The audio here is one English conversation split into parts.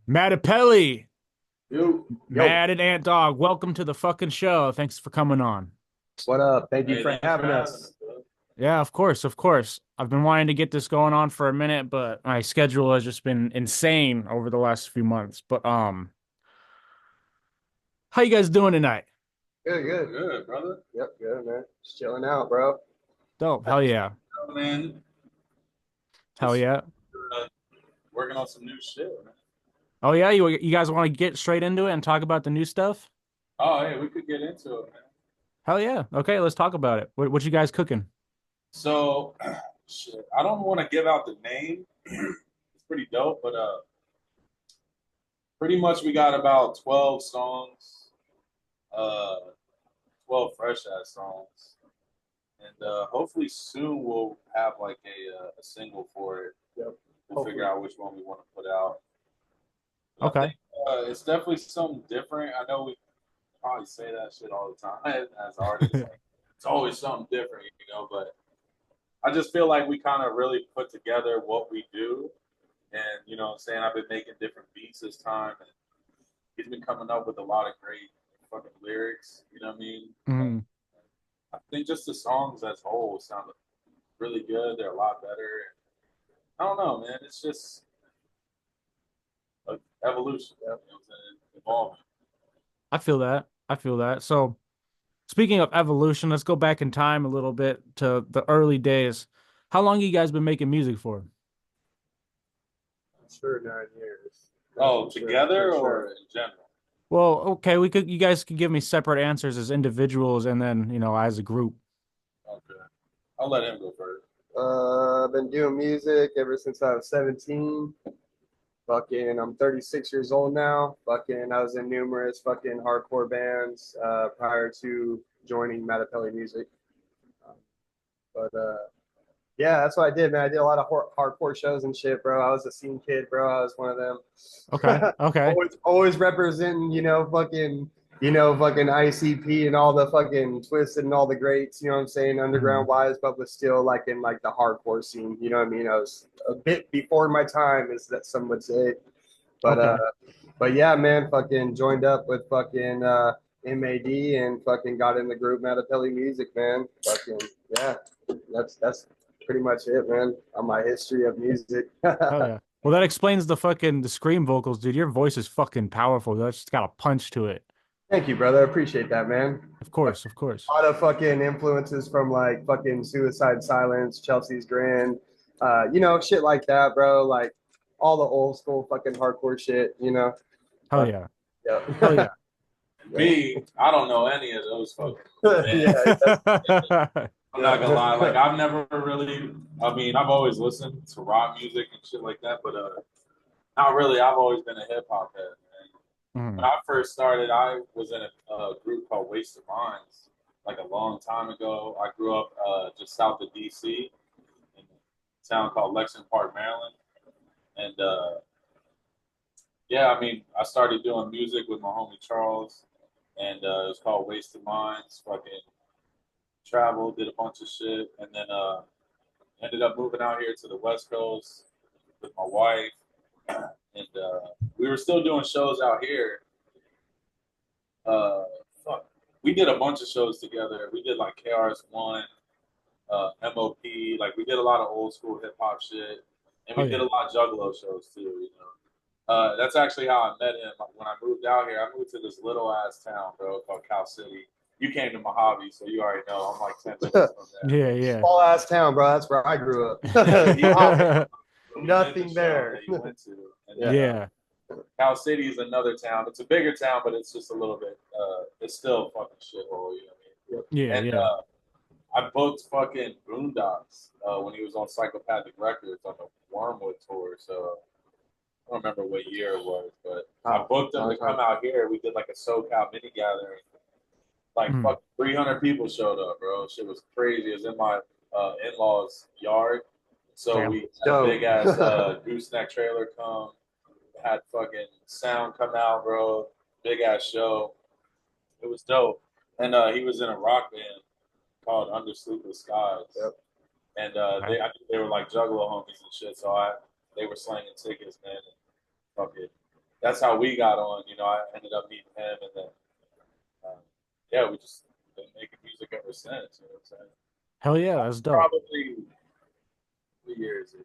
Madopelli, Yo, yo, Mad and Ant Dog, welcome to the fucking show. Thanks for coming on. what up? Thank you Hey, for thanks for having having us. us, bro. Yeah, of course, of course. I've been wanting to get this going on for a minute, but my schedule has just been insane over the last few months. How you guys doing tonight? Good, good. Good, brother. Yep, good, man. Just chilling out, bro. Dope. Hell yeah. Oh, man, Hell just yeah. working on some new shit, man. Oh yeah, you guys want to get straight into it and talk about the new stuff? Oh, hey, we could get into it, man. Hell yeah. Okay, let's talk about it. What you guys cooking? So, shit, I don't want to give out the name. It's pretty dope, but pretty much we got about 12 songs, uh, 12 fresh ass songs, and hopefully soon we'll have like a single for it. Yep. We'll figure Hopefully. out which one we want to put out. But I Okay. think it's definitely something different. I know we probably say that shit all the time as artists. Like, it's always something different, you know. But I just feel like we kind of really put together what we do, and you know, what I'm saying I've been making different beats this time, and he's been coming up with a lot of great fucking lyrics. You know what I mean? Mhm. I think just the songs as a whole sound really good. They're a lot better. I don't know, man. It's just like evolution. Yep. You know what I'm saying? Evolving. I feel that. I feel that. So, speaking of evolution, let's go back in time a little bit to the early days. How long you guys been making music for? I'm sure 9 years. That's Oh, for sure. together For or sure. in general? Well, okay, you guys could give me separate answers as individuals and then, as a group. Okay, I'll let him go first. I've been doing music ever since I was 17. Fucking, I'm 36 years old now. Fucking, I was in numerous fucking hardcore bands prior to joining Madopelli Music. Um, but yeah, that's what I did, man. I did a lot of hardcore shows and shit, bro. I was a scene kid, bro. I was one of them. Okay. Okay. always representing, fucking ICP and all the fucking twisted and all the greats, you know what I'm saying, underground Mhm. wise, but was still like in like the hardcore scene, you know what I mean? I was a bit before my time, is that some would say. But uh Okay. but yeah, man, fucking joined up with fucking MAD and fucking got in the group Madopelli Music, man. Fucking yeah, that's pretty much it, man, on my history of music. Hell yeah. Well, that explains the scream vocals, dude. Your voice is fucking powerful. That's just got a punch to it. Thank you, brother. I appreciate that, man. Of course, of course. A lot of fucking influences from like fucking Suicide Silence, Chelsea's Grand, shit like that, bro. Like all the old school fucking hardcore shit, you know. Hell Fuck, yeah. Hell yeah. yeah. And me, I don't know any of those fucking Yeah, bands. I'm not gonna yeah. lie, like I've never really. I mean, I've always listened to rock music and shit like that, but not really. I've always been a hip hop head, man. When Mhm. I first started, I was in a group called Waste of Minds, like a long time ago. I grew up just south of DC in a town called Lexington Park, Maryland, and yeah, I mean, I started doing music with my homie Charles, and it was called Waste of Minds. Fucking traveled, did a bunch of shit, and then ended up moving out here to the West Coast with my wife, and we were still doing shows out here. Uh, fuck, we did a bunch of shows together. We did like KRS-One, MOP, like we did a lot of old school hip hop shit, and we Hell did yeah. a lot of Juggalo shows too. You know, that's actually how I met him when I moved out here. I moved to this little ass town, bro, called Cal City. You came to Mojave, so you already know. I'm like 10 minutes from Yeah, yeah. Small ass town, bro. That's where I grew up. there. Yeah, he told me when we met the Nothing show there. that you went to, and then Yeah. Yeah. Cal City is another town. It's a bigger town, but it's just a little bit. It's still a fucking shithole. You know what Yeah, I mean? And yeah. I booked fucking Boondocks when he was on Psychopathic Records on the Wormwood tour. So I don't remember what year it was, but I Oh, booked him long to time. come out here. We did like a SoCal mini gathering. Like Mhm. fucking 300 people showed up, bro. Shit was crazy. It was in my in-laws' yard. So Damn. we had a Dope. big ass gooseneck trailer come, had fucking sound come out, bro. Big ass show. It was dope. And he was in a rock band called Under Sleepless Skies. Yep. And Okay. I think they were like Juggalo homies and shit. So they were slanging tickets, man. And fuck it. that's how we got on. You know, I ended up meeting him, and then yeah, we just been making music ever since. You know what I'm saying? Hell yeah, that's dope. Probably 3 years.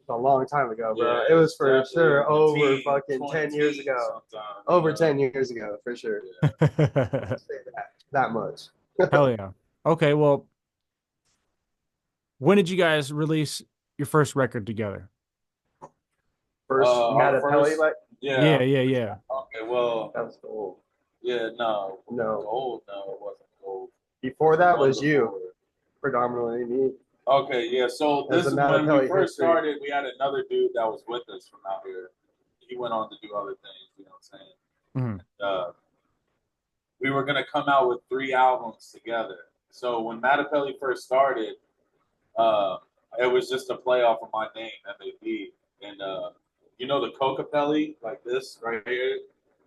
A long time ago, bro. Yeah, It was for definitely sure in the over teen, fucking 20 10 years teens ago. sometime. Over 10 years ago, for sure. Yeah. Say that much. Hell yeah. Okay, well, when did you guys release your first record together? First Our Madopelli, first, like yeah. Yeah, yeah, yeah. Okay, well, that was old. yeah, no, No, gold, no, it wasn't gold. before The that one was you, before. predominantly me. Okay, yeah. So As this a is when we Madopelli first history. started. We had another dude that was with us from out here. He went on to do other things. You know what I'm saying? Mhm. We were gonna come out with 3 albums together. So when Madopelli first started, uh, it was just a play off of my name, MAB, and you know the Coca-Pelli, like this right here,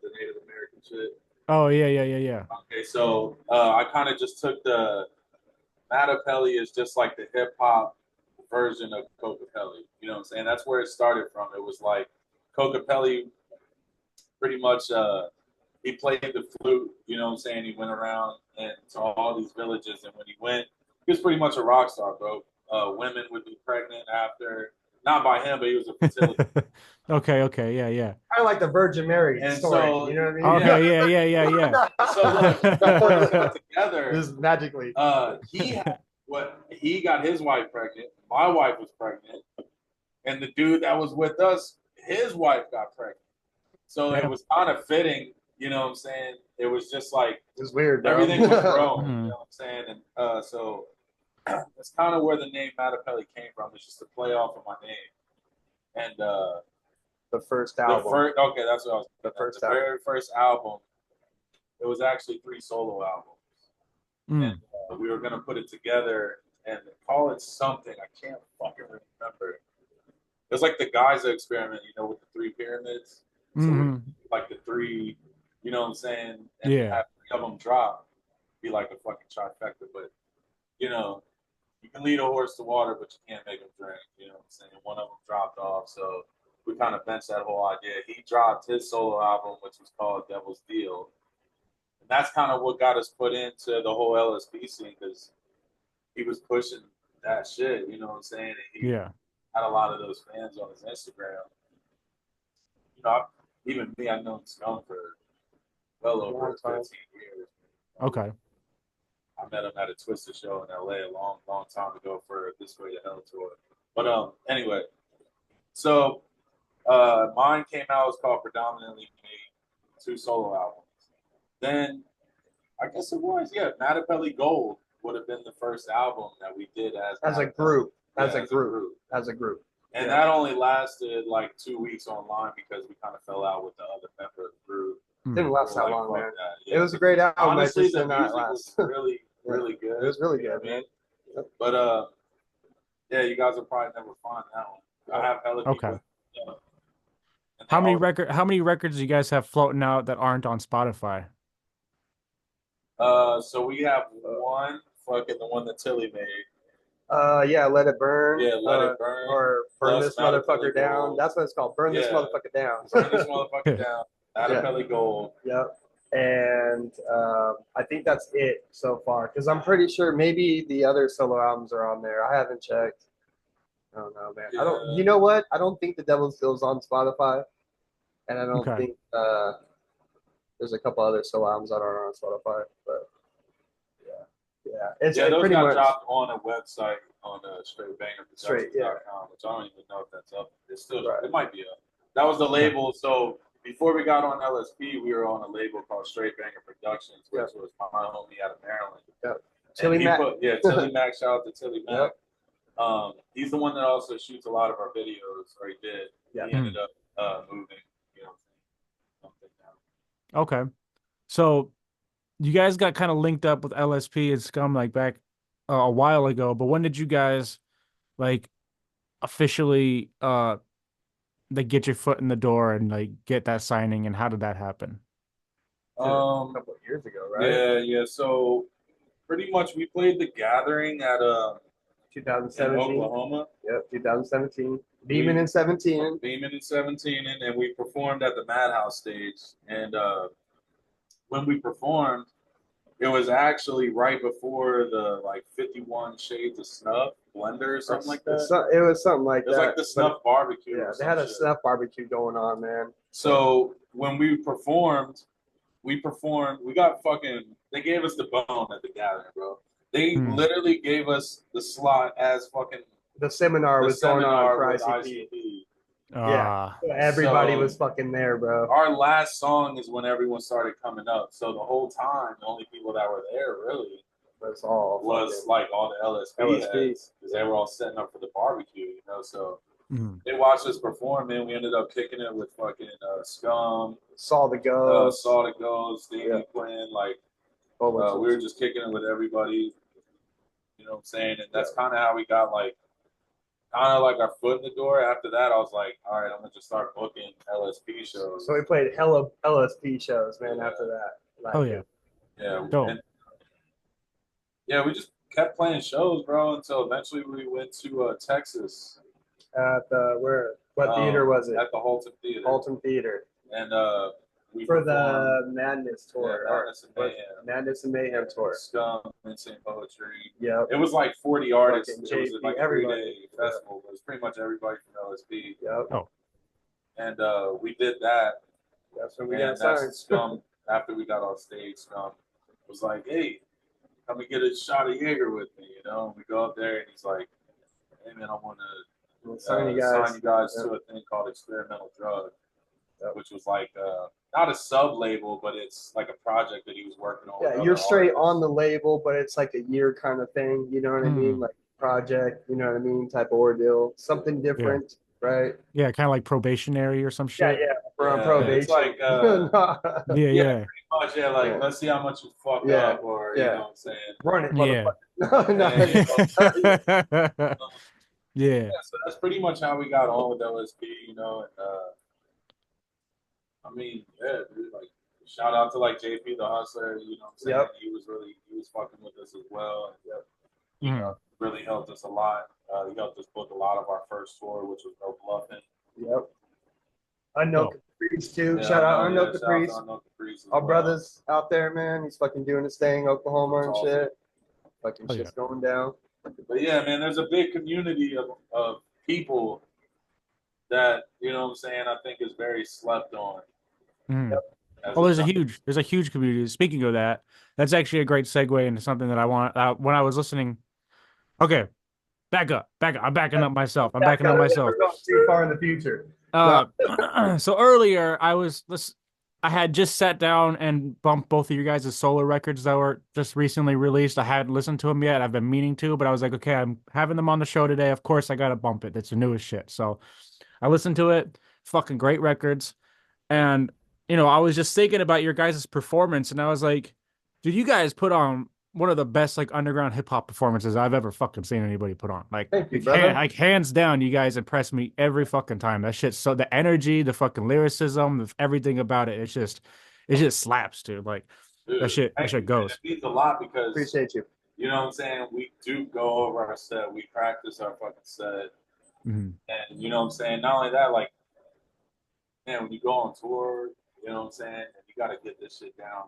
the Native American shit. Oh yeah, yeah, yeah, yeah. Okay, so I kind of just took the Madopelli is just like the hip hop version of Coca-Pelli. You know what I'm saying? That's where it started from. It was like Coca-Pelli pretty much he played the flute, you know what I'm saying? He went around and to all these villages, and when he went, he was pretty much a rock star, bro. Women would be pregnant after, not by him, but he was a fertility. Okay, okay, yeah, yeah. Kind of like the Virgin Mary And story. so, You know what I mean? yeah. Okay, yeah, yeah, yeah, So look, before they got yeah. together, Just magically. he had he got his wife pregnant. My wife was pregnant, and the dude that was with us, his wife got pregnant. So it Yeah. was kind of fitting, you know what I'm saying? It was just like It was weird, bro. everything was growing, you Mhm. know what I'm saying? And so that's kind of where the name Madopelli came from. It's just a play off of my name. And The first the album. first, okay, that's what I was. The first the album. very first album. It was actually 3 solo albums, and Mm. we were gonna put it together and call it something. I can't fucking remember. It was like the Giza experiment, you know, with the 3 pyramids. So we Hmm. like the three, you know what I'm saying, and Yeah. have 3 of them drop, be like a fucking trifecta. But you know, you can lead a horse to water, but you can't make him drink. You know what I'm saying? One of them dropped off, so we kind of benched that whole idea. He dropped his solo album, which was called Devil's Deal, and that's kind of what got us put into the whole LSP scene because he was pushing that shit. You know what I'm saying? And he Yeah. had a lot of those fans on his Instagram. You know, even me, I've known Scum for well over 15 years. Okay. I met him at a Twisted show in LA a long, long time ago for This Way to Hell tour. But anyway, so mine came out. It was called Predominantly Me, 2 solo albums. Then I guess it was Madopelli Gold would have been the first album that we did as a group. As a group. As a group. And that only lasted like 2 weeks online because we kind of fell out with the other member of the group. Didn't last that Like, long, man. Yeah. It was a great album. Honestly, the not music last. was really, really good. It was really good, man. Yep. But yeah, you guys will probably never find that one. I have hella people. Okay. You know, How many records do you guys have floating out that aren't on Spotify? So we have one, fucking the one that Tilly made. Yeah, Let It Burn. Yeah, Let It Burn. Or Burn This Motherfucker Down. Gold. That's what it's called. Burn This Motherfucker Down. Burn This Motherfucker Down. Madopelli Gold. Yep. And I think that's it so far. Because I'm pretty sure maybe the other solo albums are on there. I haven't checked. I don't know, man. Yeah. I don't. You know what? I don't think The Devil's Deal's on Spotify, and I don't Okay. think there's a couple other solo albums that aren't on Spotify. But yeah, it's those pretty got much dropped on a website on Straight, yeah. straightbangerproductions.com, which I don't even know if that's up. It's still Right. it might be up. That was the label. So before we got on LSP, we were on a label called Straight Banger Productions, which was my homie out of Maryland. Yep. Tilly Mac. Tilly Mac. Shout out to Tilly Mac. Yep. He's the one that also shoots a lot of our videos, or he did. Yeah. He ended up moving, you know, something now. Okay. So you guys got kind of linked up with LSP and Scum like back a while ago, but when did you guys like officially like get your foot in the door and like get that signing, and how did that happen? A couple of years ago, right? Yeah. So pretty much we played the Gathering at 2017. in Oklahoma. Yep, 2017. Beeman in 17. Beeman in 17, and we performed at the Madhouse stage. And when we performed, it was actually right before the like 51 Shades of Snuff blender or something like that. It was something like It was that. like the Snuff barbecue. Yeah, they had a Snuff barbecue going on, man. So when we performed, we got fucking, they gave us the bone at the gathering, bro. They literally gave us the slot as fucking. The seminar was going on for ICP. Yeah, everybody was fucking there, bro. Our last song is when everyone started coming up. So the whole time, the only people that were there really was like all the LSP heads, because they were all setting up for the barbecue, you know. So they watched us perform, and we ended up kicking it with fucking Scum, Saw the Ghost, Davey Quinn, like we were just kicking it with everybody. You know what I'm saying? And that's kind of how we got like our foot in the door. After that, I was like, all right, I'm gonna just start booking LSP shows. So we played hella LSP shows, man. After that, like, oh yeah, we just kept playing shows, bro, until eventually we went to Texas. At what theater was it? At the Holton Theater. Holton Theater. And for the Madness tour, Madness and Mayhem tour. Scum, Insane Poetry. Yeah. It was like 40 artists. It was like a everybody. 3-day festival. It was pretty much everybody from LSP. Yep. Oh. And we did that. That's when we got signed. Scum, after we got off stage, Scum was like, hey, come and get a shot of Jaeger with me, you know? And we go up there, and he's like, hey, man, I want to sign you guys to a thing called Experimental Drug, which was like not a sub-label, but it's like a project that he was working on. Yeah, you're straight on the label, but it's like a year kind of thing, you know what I mean? Like project, you know what I mean? Type of ordeal. Something different, right? Yeah, kind of like probationary or some shit. Yeah, we're on probation. It's like, pretty much, like, let's see how much you fuck up, or, you know what I'm saying? Run it, motherfucker. Yeah. So that's pretty much how we got on with LSP, you know, and I mean, dude, like, shout out to like JP the Hustler, you know what I'm saying? He was fucking with us as well. And, you know, really helped us a lot. He helped us book a lot of our first tour, which was No Bluffing. Yep. Unknown Caprice too. Shout out Unknown Caprice. Our brothers out there, man. He's fucking doing his thing, Oklahoma and shit. Fucking shit's going down. But yeah, man, there's a big community of people that, you know what I'm saying, I think is very slept on. Well, there's a huge community. Speaking of that, that's actually a great segue into something that I want. When I was listening, okay, back up. I'm backing up myself. We're going too far in the future. So earlier I had just sat down and bumped both of you guys' solo records that were just recently released. I hadn't listened to them yet. I've been meaning to, but I was like, okay, I'm having them on the show today. Of course, I gotta bump it. It's the newest shit. So I listened to it. Fucking great records. And you know, I was just thinking about your guys' performance, and I was like, dude, you guys put on one of the best like underground hip hop performances I've ever fucking seen anybody put on. Like, thank you, brother. Like hands down, you guys impress me every fucking time. That shit, so the energy, the fucking lyricism, everything about it, it just slaps, dude. Like, dude, that shit goes. It means a lot because appreciate you. You know what I'm saying? We do go over our set. We practice our fucking set, and you know what I'm saying. Not only that, like, man, when you go on tour. You know what I'm saying? And you got to get this shit down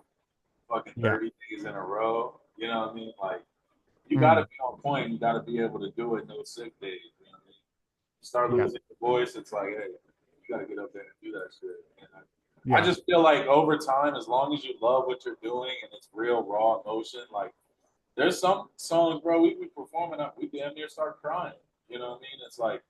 fucking 30 days in a row. You know what I mean? Like, you got to be on point. You got to be able to do it. No sick days. You know what I mean? You start losing your voice. It's like, hey, you got to get up there and do that shit. And I just feel like over time, as long as you love what you're doing and it's real raw emotion, like, there's some songs, bro, we be performing up. We damn near start crying. You know what I mean? It's like,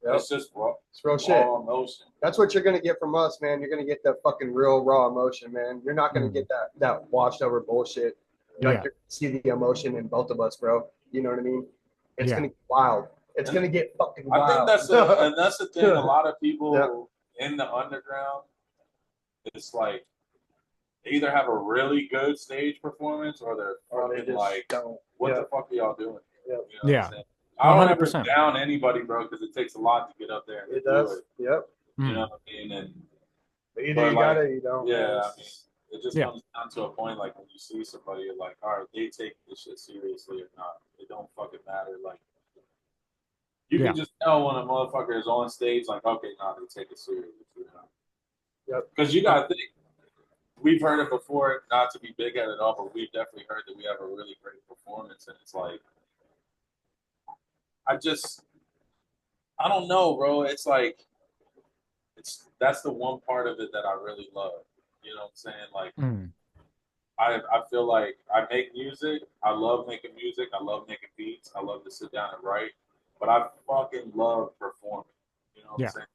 it's just raw. It's real shit. Raw emotion. That's what you're gonna get from us, man. You're gonna get that fucking real raw emotion, man. You're not gonna get that washed over bullshit. Like, you're gonna see the emotion in both of us, bro. You know what I mean? It's gonna get wild. It's gonna get fucking wild. I think that's the thing. A lot of people in the underground, it's like they either have a really good stage performance or they're fucking like, what the fuck are y'all doing? You know I don't ever down anybody, bro, because it takes a lot to get up there. And do it. Yep. You know what I mean? And either you got it, you don't. Yeah, I mean, it just comes down to a point, like, when you see somebody, you're like, all right, they take this shit seriously or not. It don't fucking matter. Like, You Yeah. can just tell when a motherfucker is on stage, like, okay, nah, they take it serious. You know? Yep. Because you gotta think, we've heard it before, not to be big at it all, but we've definitely heard that we have a really great performance, and it's like, I just, I don't know, bro. It's like, that's the one part of it that I really love. You know what I'm saying? Like, Mm. I feel like I make music. I love making music. I love making beats. I love to sit down and write. But I fucking love performing. You know what I'm Yeah. saying?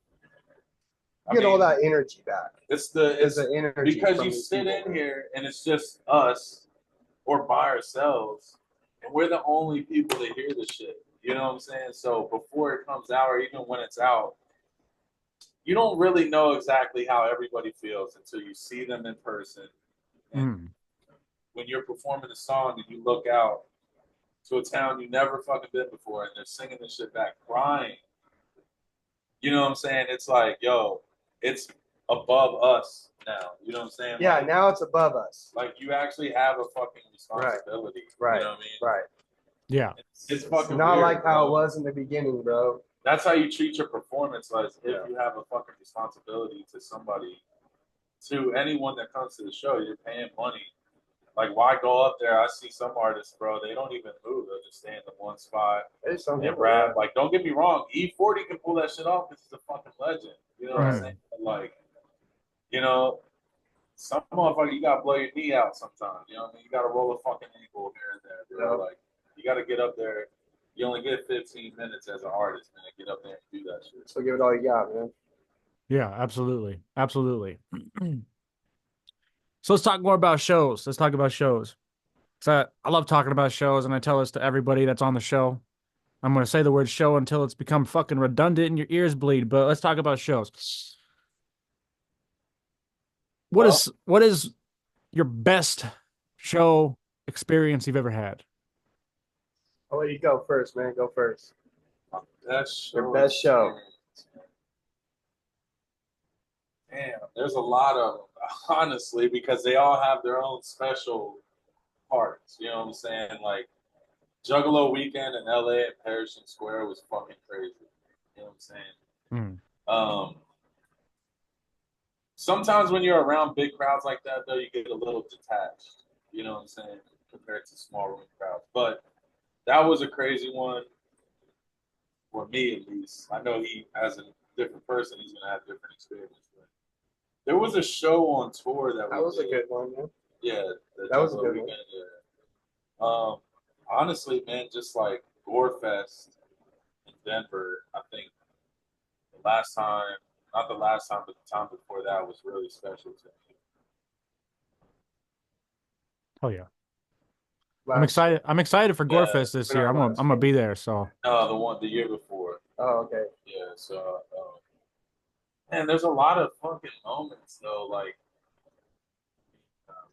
I Get all mean, that energy back. it's The energy because from you these sit people, in here and it's just us or by ourselves, and we're the only people that hear the shit. You know what I'm saying? So before it comes out, or even when it's out, you don't really know exactly how everybody feels until you see them in person. And Mm. when you're performing a song and you look out to a town you never fucking been before and they're singing this shit back, crying. You know what I'm saying? It's like, yo, it's above us now. You know what I'm saying? yeah. Now it's above us. Like you actually have a fucking Right. responsibility. Right. You know what I mean? Right. Yeah. It's fucking not weird, like how bro. it was in the beginning, bro. That's how you treat your performance, as if Yeah. you have a fucking responsibility to somebody, to anyone that comes to the show. You're paying money. Like, why go up there? I see some artists, bro. They don't even move. They'll just stay in the one spot There's some and people, rap. yeah. Like, don't get me wrong. E40 can pull that shit off because he's a fucking legend. You know what I'm Right. saying? But like, you know, some motherfucker, you gotta blow your knee out sometimes. You know what I mean? You gotta roll a fucking ankle here and there, bro. Yeah. Like, you gotta get up there. You only get 15 minutes as an artist, man. Get up there and do that shit. So give it all you got, man. Yeah, absolutely. Absolutely. So let's talk more about shows. Let's talk about shows. So I love talking about shows, and I tell this to everybody that's on the show. I'm going to say the word show until it's become fucking redundant and your ears bleed, but let's talk about shows. Well, What is your best show experience you've ever had? I'll let you go first, man. Go first. that's Your best show. Damn, there's a lot of them, honestly, because they all have their own special parts. You know what I'm saying? Like Juggalo Weekend in LA at Pershing Square was fucking crazy. You know what I'm saying? Mm. Um, Sometimes when you're around big crowds like that, though, you get a little detached. You know what I'm saying? Compared to small room crowds. But that was a crazy one for me, at least. I know he, as a different person, he's gonna have different experiences. There was a show on tour that That was a did. good one, man. Yeah, the That was a Juggalo good Weekend. one. Yeah. Honestly, man, just like Gore Fest in Denver, I think the last time, not the last time, but the time before that was really special to me. Oh yeah. I'm Last year. excited. I'm excited for Yeah, Gorefest this Been year. our I'm last gonna year. be there, so no, the year before. Oh, okay. Yeah, so man, there's a lot of fucking moments though. Like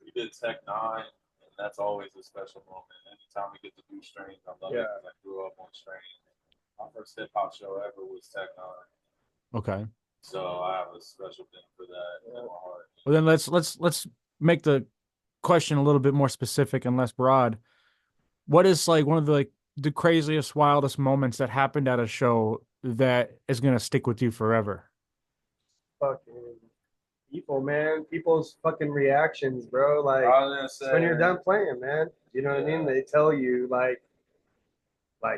we did Tech Nine, and that's always a special moment. Anytime we get to do Strange, I love it Yeah. because I grew up on Strange. My first hip hop show ever was Tech Nine. okay. So I have a special thing for that in Yeah. my heart. Well then let's make the question a little bit more specific and less broad. What is like one of the craziest, wildest moments that happened at a show that is gonna stick with you forever? Fucking people, man. People's fucking reactions, bro. Like I was gonna say when you're done playing, man. You know what I mean? Yeah. They tell you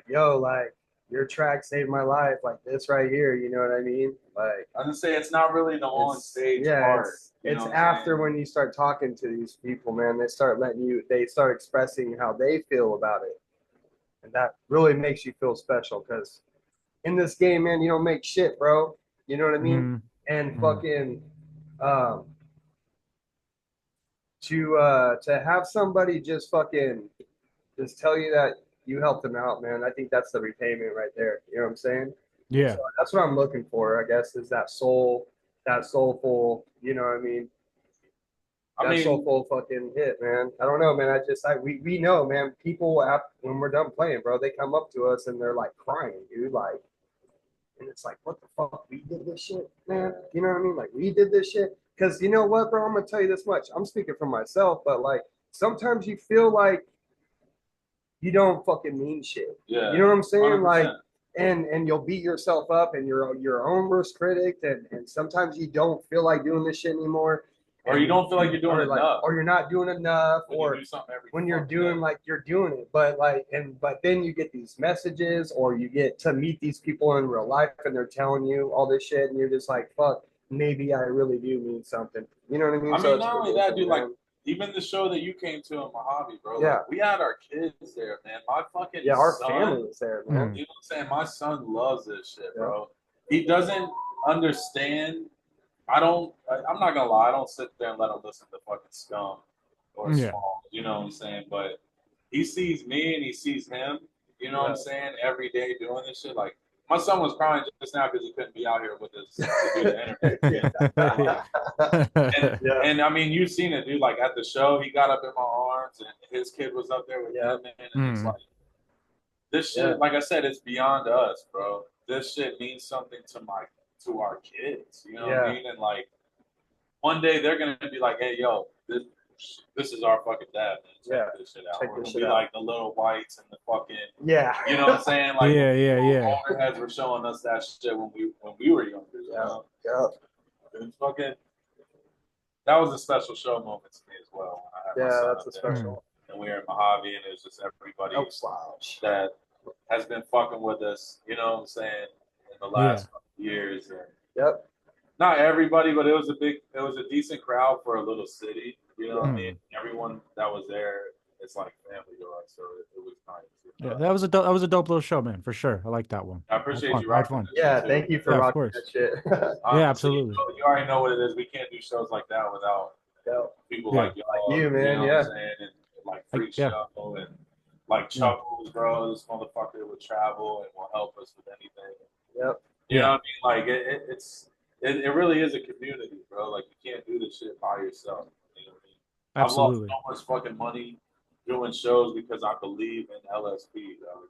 yo, like your track saved my life, like this right here. You know what I mean? Like I was gonna say it's not really the on stage yeah, part. it's after when you start talking to these people, man. They start expressing how they feel about it, and that really makes you feel special. Because in this game, man, you don't make shit, bro. You know what I mean? Mm. And Mm. fucking um, to have somebody just tell you that you helped them out, man. I think that's the repayment right there. You know what I'm saying? Yeah. So that's what I'm looking for, I guess, is that soulful, you know what I mean? I That mean, soulful fucking hit, man. I don't know, man. We know, man. People when we're done playing, bro, they come up to us and they're like crying, dude. Like, and it's like, what the fuck? We did this shit, man. You know what I mean? Like, we did this shit. Because you know what, bro? I'm gonna tell you this much. I'm speaking for myself, but like, sometimes you feel like you don't fucking mean shit. yeah, You know what I'm saying? 100%. Like, and you'll beat yourself up and you're your own worst critic and sometimes you don't feel like doing this shit anymore Or you don't feel like you're doing enough. or you're not doing enough When or you do something every when you're fucking doing day. like you're doing it but then you get these messages or you get to meet these people in real life and they're telling you all this shit and you're just like fuck maybe I really do mean something, you know what I mean? I So mean, it's not only that, ridiculous, dude. Like man. even the show that you came to in Mojave, bro. Yeah, Like we had our kids there, man. My fucking yeah, our family son. was there, man. Mm. You know what I'm saying? My son loves this shit, Yeah, bro. He doesn't understand. I'm not gonna lie. I don't sit there and let him listen to fucking Scum or Yeah. Small. You know what I'm saying? But he sees me and he sees him. You know what I'm yeah. saying? Every day doing this shit. Like my son was crying just now because he couldn't be out here with us to do the interview. You know? Yeah. Like, and Yeah, and I mean, you've seen it, dude. Like at the show, he got up in my arms, and his kid was up there with yeah, him, man. And it's Mm. like this yeah, shit. Like I said, it's beyond us, bro. This shit means something to our kids. You know what I yeah, mean? And like one day they're gonna be like, hey, yo, this is our fucking dad, man. yeah. Check this shit out. Check We're this gonna shit be out. like the little whites and the fucking, Yeah. you know what I'm saying? Like Yeah, yeah, yeah. older heads were showing us that shit when we were younger. You Yeah. know, Yeah. and fucking that was a special show moment to me as well when I had my Yeah, son that's up a there Mm. special. and we were in Mojave and it was just everybody Oh, slouch. that has been fucking with us, you know what I'm saying, in the Yeah. last couple of years. And Yep. not everybody, but it was a decent crowd for a little city. You know what I mean? Mm. Everyone that was there, it's like family to us, so it was nice. Yeah, that was a dope little show, man, for sure. I like that one. I I had appreciate fun. you I had rocking fun. this shit Yeah. too. Thank you for Yeah, of rocking course. that shit. Yeah, Honestly, absolutely. you already know what it is. We can't do shows like that without Yeah. people Yeah. like y'all. You, You man. know what Yeah. I'm saying? And like I, Freak yeah. Show and like Yeah. Chuckles, bro. This motherfucker would travel and will help us with anything. Yep. You know Yeah. what I mean? Like it really is a community, bro. Like you can't do this shit by yourself. You know what I mean? I've lost Absolutely. so much fucking money doing shows because I believe in LSP, bro. You know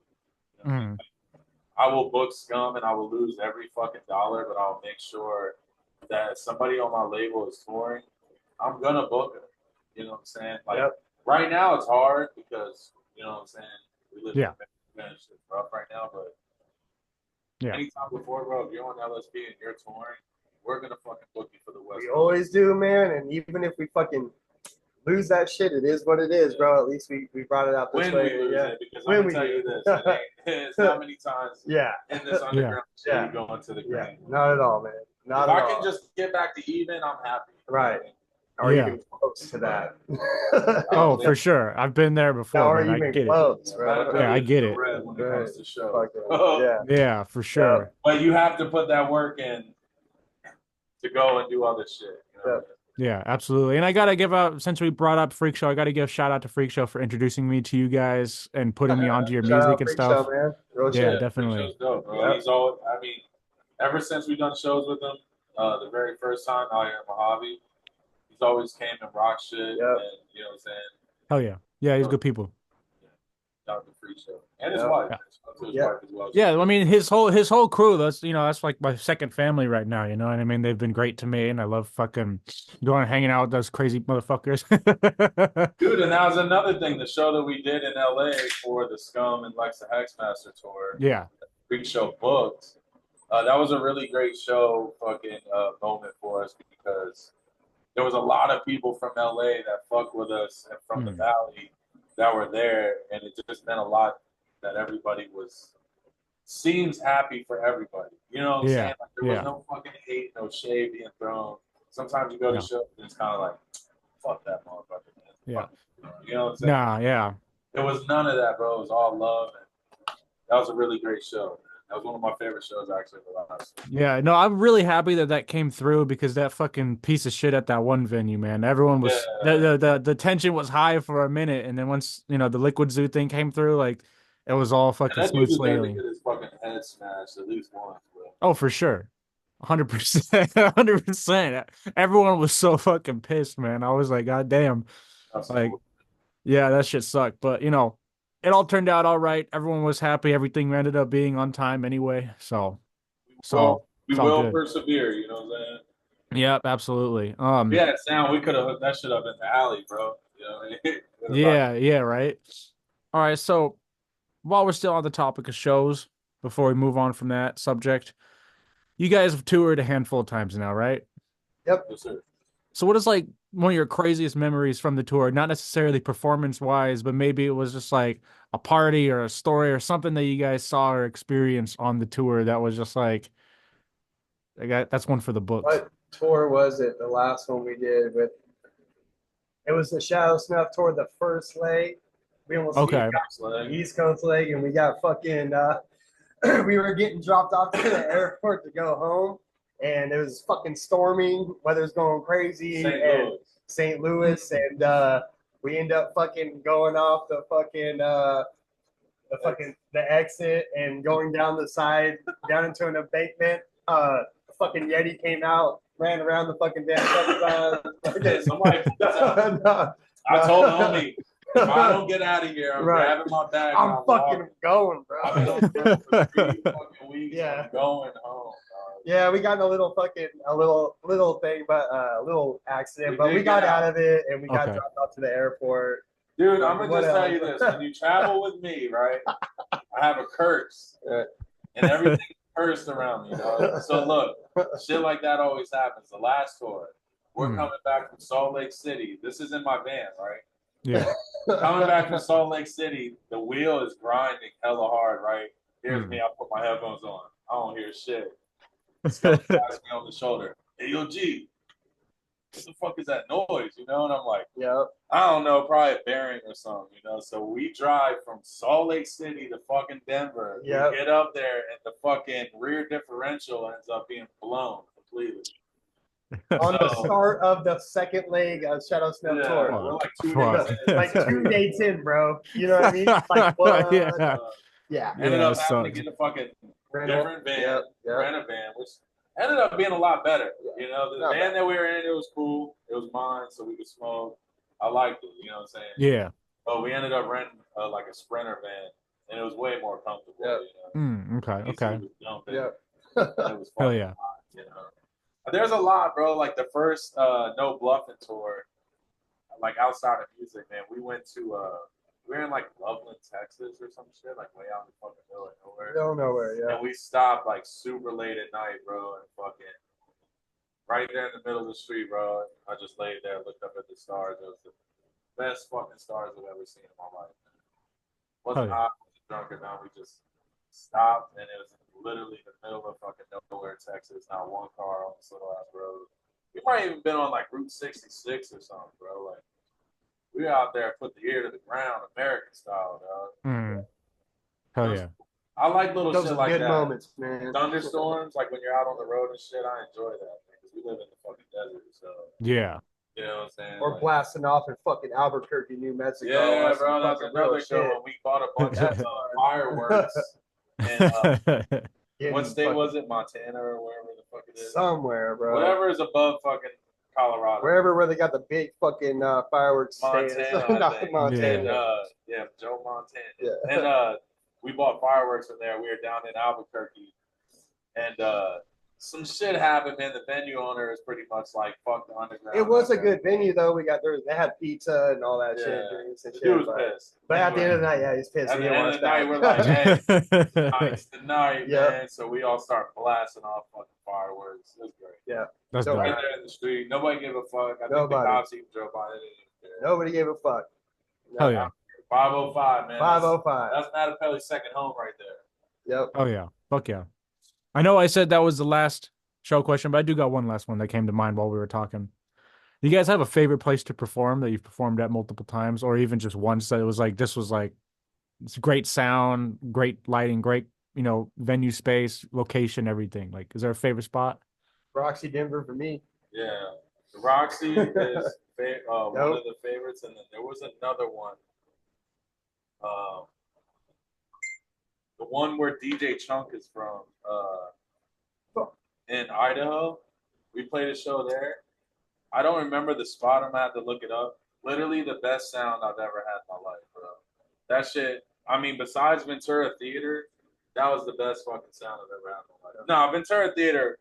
what I mean? Mm. I will book Scum and I will lose every fucking dollar, but I'll make sure that somebody on my label is touring. I'm gonna book it. You know what I'm saying? Like Yep. right now it's hard because you know what I'm saying. We live in Yeah. it's rough right now, but Yeah. anytime before, bro, if you're on LSP and you're touring, we're gonna fucking book you for the West We Coast. always do, man. And even if we fucking lose that shit, it is what it is, bro. At least we brought it out this When way. we lose Yeah. it, because When I'm we gonna tell do. you this, it's not many times Yeah. in this Yeah. underground shit Yeah. you go into the Yeah. green. Not at all, man. Not If at I all. can just get back to even, I'm happy. Right. Or Yeah. even close to that. Oh, for sure. I've been there before, or man. I even get it. close, bro. Yeah, I Madopelli is get the it. red when it Right. comes to shows. Fucking, yeah. Yeah, for Yeah. sure. But you have to put that work in to go and do other shit. You know? Yeah, absolutely. And I gotta give out since we brought up Freak Show, I gotta give shout out to Freak Show for introducing me to you guys and putting me onto your Shout music out and Freak Show, stuff. man. Real Yeah, Yeah, shit. Freak definitely. Show's dope, bro. Yep. He's all. I mean, ever since we done shows with him, the very first time out here in Mojave, he's always came and rock shit, and Yep. you know what I'm saying. Hell yeah. Yeah, he's So, good people. shout out to Freak Show and his Yep. wife. Yeah. Shout out to his Yep. wife as well. Yeah, I mean his whole crew, that's like my second family right now, you know what I mean? They've been great to me and I love fucking going and hanging out with those crazy motherfuckers. Dude, and that was another thing. The show that we did in LA for the Scum and Lex the Hexmaster tour, Yeah. Freak Show booked. That was a really great show, fucking moment for us because there was a lot of people from LA that fuck with us and from the Mm. Valley that were there, and it just meant a lot that everybody seems happy for everybody. You know what I'm Yeah. saying? Like there was Yeah. no fucking hate, no shade being thrown. Sometimes you go to No. shows and it's kind of like, fuck that motherfucker, man. Yeah. You know what I'm saying? Nah, yeah. There was none of that, bro. It was all love, and that was a really great show. That was one of my favorite shows, actually. The last. Yeah, no, I'm really happy that that came through because that fucking piece of shit at that one venue, man. Everyone was Yeah, the tension was high for a minute, and then once the Liquid Zoo thing came through, like it was all and fucking that dude smooth deserved to get sailing. his fucking head smashed at least once, bro. Oh, for sure, 100%, 100%. Everyone was so fucking pissed, man. I was like, God damn, like Absolutely. yeah, that shit sucked, but it all turned out all right. Everyone was happy. Everything ended up being on time anyway, so Well, we it's all will good. persevere. You know what I'm saying? Yep, absolutely. We had sound. We could have hooked that shit up in the alley, bro. You know what I mean? Yeah, yeah, right. All right, so while we're still on the topic of shows, before we move on from that subject. You guys have toured a handful of times now, right? Yep. Yes, sir. So what is like one of your craziest memories from the tour? Not necessarily performance wise, but maybe it was just like a party or a story or something that you guys saw or experienced on the tour that was just like that's one for the books. What tour was it? The last one we did with it was the Shadow Snuff tour, the first leg. We almost Okay. got East Coast leg, and we got fucking. We were getting dropped off to the airport to go home, and it was fucking storming. Weather's going crazy. St. Louis, and we end up fucking going off the exit and going down the side down into an embankment. The fucking Yeti came out, ran around the fucking damn. Somebody, I told homie, if I don't get out of here, I'm grabbing my bag. I'm fucking going, bro. I've been on the road for 3 fucking weeks. Yeah. I'm going home. Yeah, we got in a little thing, but a little accident, but we got out of it and we got dropped off to the airport. Dude, I'm gonna just tell you this: when you travel with me, right, I have a curse, and everything's cursed around me, dog. So look, shit like that always happens. The last tour, we're coming back from Salt Lake City. This is in my van, right? Yeah. Coming back from Salt Lake City, the wheel is grinding hella hard, right? Here's me. I put my headphones on. I don't hear shit. Someone taps me on the shoulder. Hey, yo, G, what the fuck is that noise? You know? And I'm like, I don't know, probably a bearing or something, you know? So we drive from Salt Lake City to fucking Denver. We get up there, and the fucking rear differential ends up being blown completely. On the start of the second leg of Shadow Snuff tour. We're like 2 days in. Like 2 days in, bro. You know what I mean? Like, what? Yeah. Ended up having to get a fucking different van, rent a van, which ended up being a lot better. You know, the van that we were in, it was cool. It was mine, so we could smoke. I liked it. You know what I'm saying? Yeah. But we ended up renting like a Sprinter van, and it was way more comfortable. You know? Okay. It was fun. Hell yeah. You know, there's a lot, bro. Like the first No Bluffing tour, like outside of music, man, we went to we were in like Loveland, Texas or some shit, like way out in the fucking middle of nowhere. Nowhere, yeah. And we stopped like super late at night, bro, and fucking right there in the middle of the street, bro. I just laid there, looked up at the stars. It was the best fucking stars I've ever seen in my life. Wasn't hot, wasn't drunk or nothing. We just stopped, and it was literally the middle of fucking nowhere, Texas. Not one car on this little ass road. We might even been on like Route 66 or something, bro. Like we were out there, put the ear to the ground, American style, dog. Hell yeah. I like little shit like good that. Moments, man. Thunderstorms, like when you're out on the road and shit, I enjoy that, man, because we live in the fucking desert, so. Yeah. You know what I'm saying? Or like, blasting off in fucking Albuquerque, New Mexico. Yeah, bro, that's another show when we bought a bunch of fireworks. And what state was it? Montana or wherever the fuck it is? Somewhere, bro. Whatever is above fucking Colorado. Where they got the big fucking fireworks Montana. Not Montana. And, Joe Montana. Yeah. And we bought fireworks from there. We were down in Albuquerque. And some shit happened, man. The venue owner is pretty much like, fuck the underground. It was a good venue, though. They had pizza and all that shit. Drinks and shit. Dude was pissed. But at the end of the night, he's pissed. At the end of the night, we're like, hey, tonight's the night, man. So we all start blasting off fucking fireworks. It was great. Yeah. That's right there in the street. Nobody gave a fuck. I think the cops even drove by. Nobody gave a fuck. Hell yeah. 505, man. 505. That's Madopelli's second home right there. Yep. Oh yeah. Fuck yeah. I know I said that was the last show question, but I do got one last one that came to mind while we were talking. Do you guys have a favorite place to perform that you've performed at multiple times, or even just once that it was like this was like it's great sound, great lighting, great venue space, location, everything? Like, is there a favorite spot? Roxy Denver for me. Yeah, the Roxy is one of the favorites, and then there was another one. The one where DJ Chunk is from in Idaho. We played a show there. I don't remember the spot. I'm going to have to look it up. Literally the best sound I've ever had in my life, bro. That shit, I mean, besides Ventura Theater, that was the best fucking sound I've ever had in my life. No, Ventura Theater,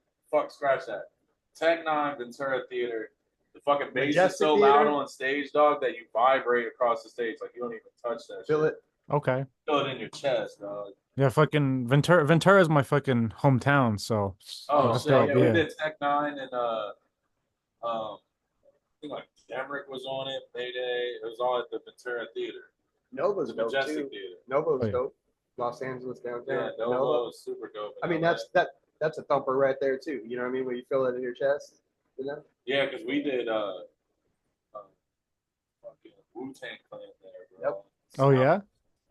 scratch that. Tech 9, Ventura Theater. The fucking bass is so loud on stage, dog, that you vibrate across the stage. Like, you don't even touch that Feel shit. it. Okay. Feel it in your chest, dog. Yeah, fucking Ventura is my fucking hometown, so Oh Oh, that's shit, dope. yeah, we fucking Yeah. did Tech Nine and I think like Emmerich was on it, Mayday. It was all at the Ventura Theater, Nova's the dope Majestic too. Theater. Oh Novo's yeah. dope. Los Angeles Yeah, downtown. But Nova. Novo is super dope I in mean, LA. that's a thumper right there too. You know what I mean? When you feel it in your chest, you know? Yeah, because we did fucking Wu Tang Clan there, Yep. bro. Oh Sound yeah.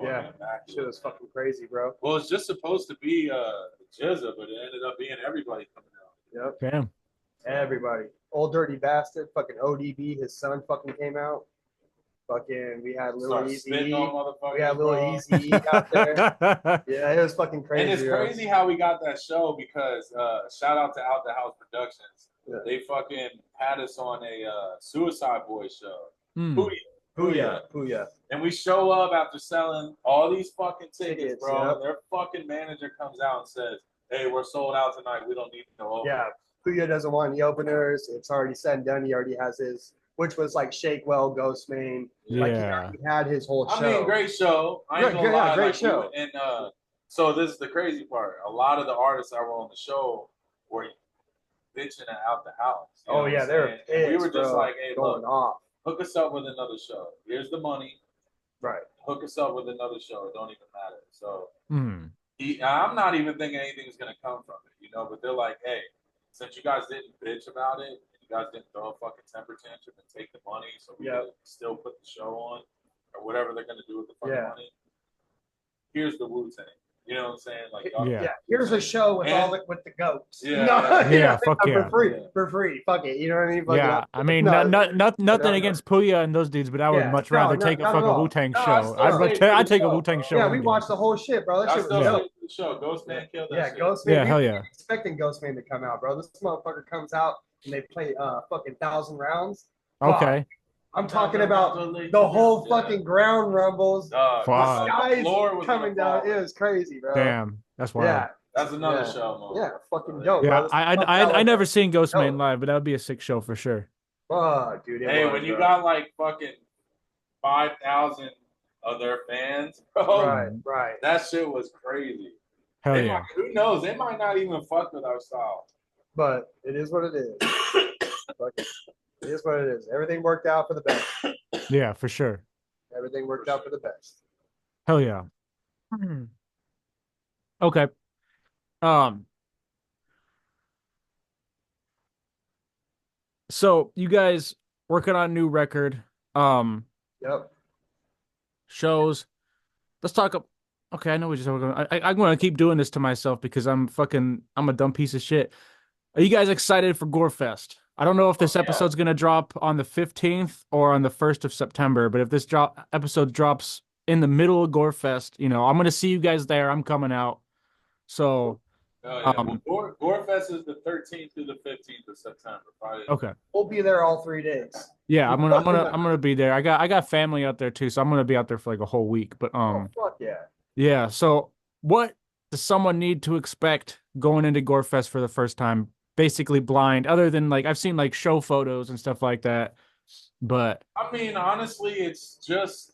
Yeah. fucking Shit immaculate. was fucking crazy, bro. Well, it's just supposed to be Jizza, but it ended up being everybody coming out. Yep. Damn. So, Everybody. Old dirty bastard. Fucking ODB. His son fucking came out. Fucking. We had little start Easy spitting on E. We had motherfuckers, little bro. Easy E out there. Yeah, it was fucking And it's crazy, bro. crazy how we got that show because shout out to Out the House Productions. Yeah. They fucking had us on a Suicide Boys show. Hmm. Hootie. Booyah. Booyah. And we show up after selling all these fucking tickets, Tickets, bro. yep. And their fucking manager comes out and says, "Hey, we're sold out tonight. We don't need no openers." Yeah. Booyah doesn't want any openers. It's already said and done. He already has his, which was like Shakewell, Ghostman. Like he Yeah. already had his whole show. I mean, great show. I ain't gonna Yeah, lie. great like, show. And so this is the crazy part. A lot of the artists that were on the show were bitching out the house. You know Oh what yeah, I'm they're saying? pissed, And we were just bro. like, "Hey, Going look, off. hook us up with another show. Here's the money. Right. Hook us up with another show. It don't even matter." So Hmm. I'm not even thinking anything's gonna come from it, you know. But they're like, "Hey, since you guys didn't bitch about it, and you guys didn't throw a fucking temper tantrum and take the money, so we Yep. can still put the show on, or whatever they're gonna do with the fucking Yeah. money. Here's the Wu Tang." You know what I'm saying? Like, Yeah. Yeah. Here's a show with And- with the goats. Yeah, No, yeah. Yeah, fuck for yeah. free. Yeah. For free. Fuck it. You know what I mean? Fuck Yeah, it. I mean, No, nothing no. against Puya and those dudes, but I would Yeah, much no, rather no, take a not at fucking all. Wu Tang No, I show. still say for I'd the take a show, Wu Tang bro. show. Yeah, any we day. watched the whole shit, bro. That I shit was still Yeah. dope. say the show. Ghostman killed that Yeah, shit. Ghostman. Yeah, We hell were yeah. expecting Ghostman to come out, bro. This motherfucker comes out and they play fucking 1,000 rounds. Okay. I'm talking about the whole fucking ground rumbles. Dog, The Fuck. skies floor was coming gonna down. fall. It was crazy, bro. Damn, that's wild. Yeah. That's another Yeah. show, man. Yeah, fucking dope, Yeah, bro. This motherfucker I like never that. seen Ghostman Dope. live, but that would be a sick show for sure. Oh, dude. Hey, was, when you bro. got like fucking 5,000 of their fans, bro, Right, right. that shit was crazy. Hell They yeah. might, who knows? They might not even fuck with our style. But it is what it is. Fuck it. It is what it is. Everything worked out for the best. Yeah, for sure. Everything worked out for the best. Hell yeah. Okay. Um, so you guys working on a new record, Yep. shows. Let's talk. Okay, I know we just. I'm going to keep doing this to myself because I'm a dumb piece of shit. Are you guys excited for Gorefest? I don't know if this episode's going to drop on the 15th or on the 1st of September, but if this episode drops in the middle of Gorefest, I'm going to see you guys there. I'm coming out. So, Oh yeah, well, Gorefest is the 13th through the 15th of September. Probably. okay. We'll be there all 3 days. Yeah, I'm gonna be there. I got family out there too, so I'm gonna be out there for like a whole week. But Oh, fuck yeah. yeah. So what does someone need to expect going into Gorefest for the first time? Basically blind, other than like I've seen like show photos and stuff like that. But I mean, honestly, it's just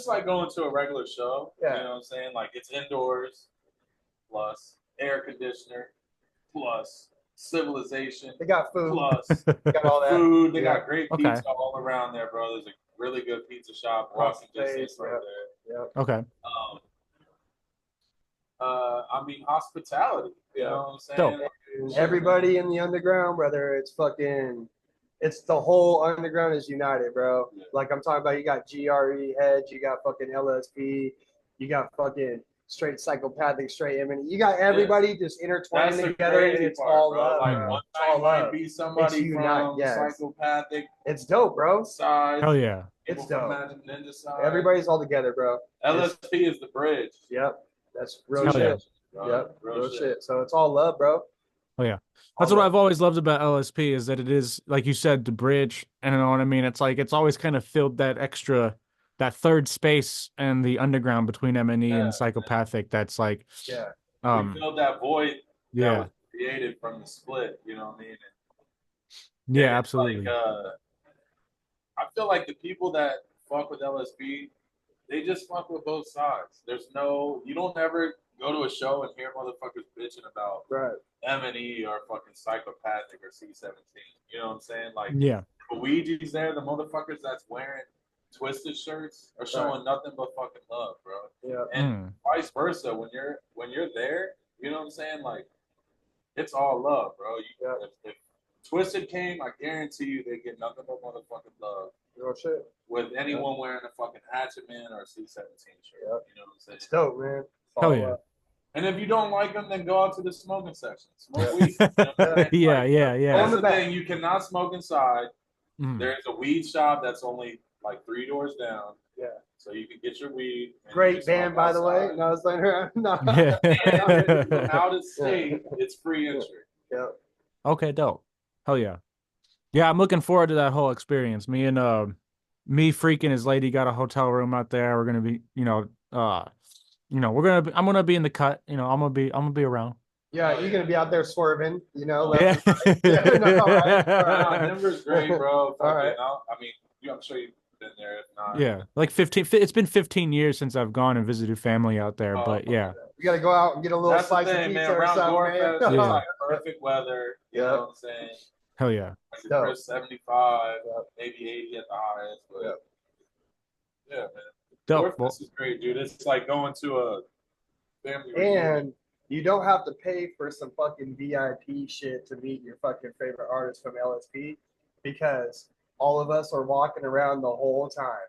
like going to a regular show. Yeah. You know what I'm saying? Like it's indoors, plus air conditioner, plus civilization, They got food. plus Got all that. food. They Yeah. got great Okay. pizza all around there, bro. There's a really good pizza shop Across walking the distance face, right yeah. there. Yep. okay. I mean, hospitality. You Yeah. know what I'm saying? Dope. Like, Everybody in the underground, whether it's the whole underground is united, bro. Yeah. Like I'm talking about, you got GRE heads, you got fucking LSP, you got fucking straight psychopathic, straight M. You got everybody just intertwining That's the together, and crazy it's part, all bro. love, Like bro. one It's all night might love. be somebody It's unite, from yes. psychopathic It's dope, bro. side. Hell yeah. People It's from dope. Magic Ninja side. Everybody's all together, bro. LSP is the bridge. Yep. That's real Hell shit. yeah. Bro. Yep. Real Real shit. shit. So it's all love, bro. Oh yeah. That's All what love. I've always loved about LSP is that it is, like you said, the bridge. And you know what I mean? It's like it's always kind of filled that third space and the underground between M&E Yeah. and psychopathic. That's like Yeah. We filled that void that yeah. was created from the split. You know what I mean? Yeah, And absolutely. Like, I feel like the people that fuck with LSP they just fuck with both sides. There's no, you don't ever go to a show and hear motherfuckers bitching about Right. M&E or fucking Psychopathic or C17. You know what I'm saying? Like, Yeah. Luigi's there, the motherfuckers that's wearing Twisted shirts are showing nothing but fucking love, bro. Yeah. And vice versa, when you're there, you know what I'm saying? Like, it's all love, bro. Yeah. If Twisted came, I guarantee you they get nothing but motherfucking love Real shit. with anyone wearing a fucking Hatchet Man or a C17 shirt. Yeah. You know what I'm saying? It's dope, man. Hell yeah. And if you don't like them, then go out to the smoking section. Smoke Yeah. weed. You know what I'm saying? Yeah, Like, yeah, yeah. That's the thing. You cannot smoke inside. Mm. There's a weed shop that's only like 3 doors down. Yeah. So you can get your weed. And Great band, by the way. No, it's like, no. And from out of state, it's free entry. Yeah. Okay, dope. Hell yeah. Yeah, I'm looking forward to that whole experience. Me freaking his lady got a hotel room out there. We're gonna be, I'm gonna be in the cut. I'm gonna be around. Yeah, you're gonna be out there swerving, Yeah. No, all right. Denver's great, bro. All right. I mean, I'm sure you've been there. If not, Yeah, like 15. It's been 15 years since I've gone and visited family out there, but yeah. You gotta go out and get a little that's slice the of thing, pizza man. or Around something, Gorefest, man. it's like perfect weather. You know what I'm saying? Hell yeah. Like the crisp 75, maybe 80 at the highest. But yeah, man. Dope. Gorefest is great, dude. It's like going to a family And you don't have to pay for some fucking VIP shit to meet your fucking favorite artist from LSP, because all of us are walking around the whole time.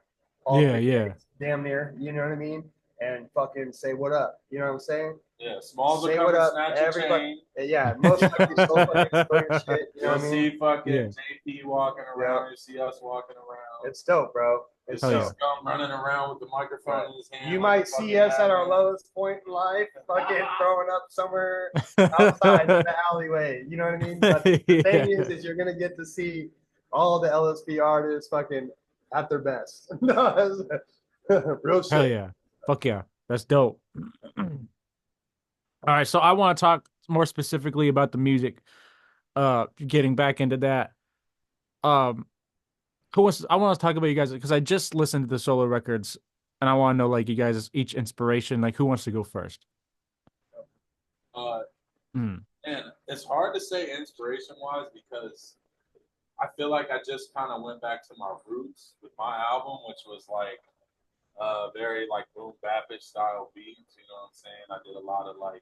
Yeah. Damn near, you know what I mean? And fucking say what up. You know what I'm saying? Yeah, Smalls Say will what come and up, snatch your everybody. chain. Yeah, most likely still fucking steal your shit. You know You'll what I mean? see fucking Yeah. JP walking around. You see us walking around. It's dope, bro. It's Hell dope. Scum running around with the microphone in his hand. You like might see us at our lowest point in life, fucking throwing up somewhere outside in the alleyway. You know what I mean? But the thing is you're gonna get to see all the LSP artists fucking at their best. Real shit. Hell yeah. Fuck yeah. That's dope. All right, so I want to talk more specifically about the music. Getting back into that. I want to talk about you guys because I just listened to the solo records and I want to know like you guys each inspiration. Like who wants to go first? And it's hard to say inspiration wise because I feel like I just kind of went back to my roots with my album, which was like very like boom bapish style beats. You know what I'm saying? I did a lot of like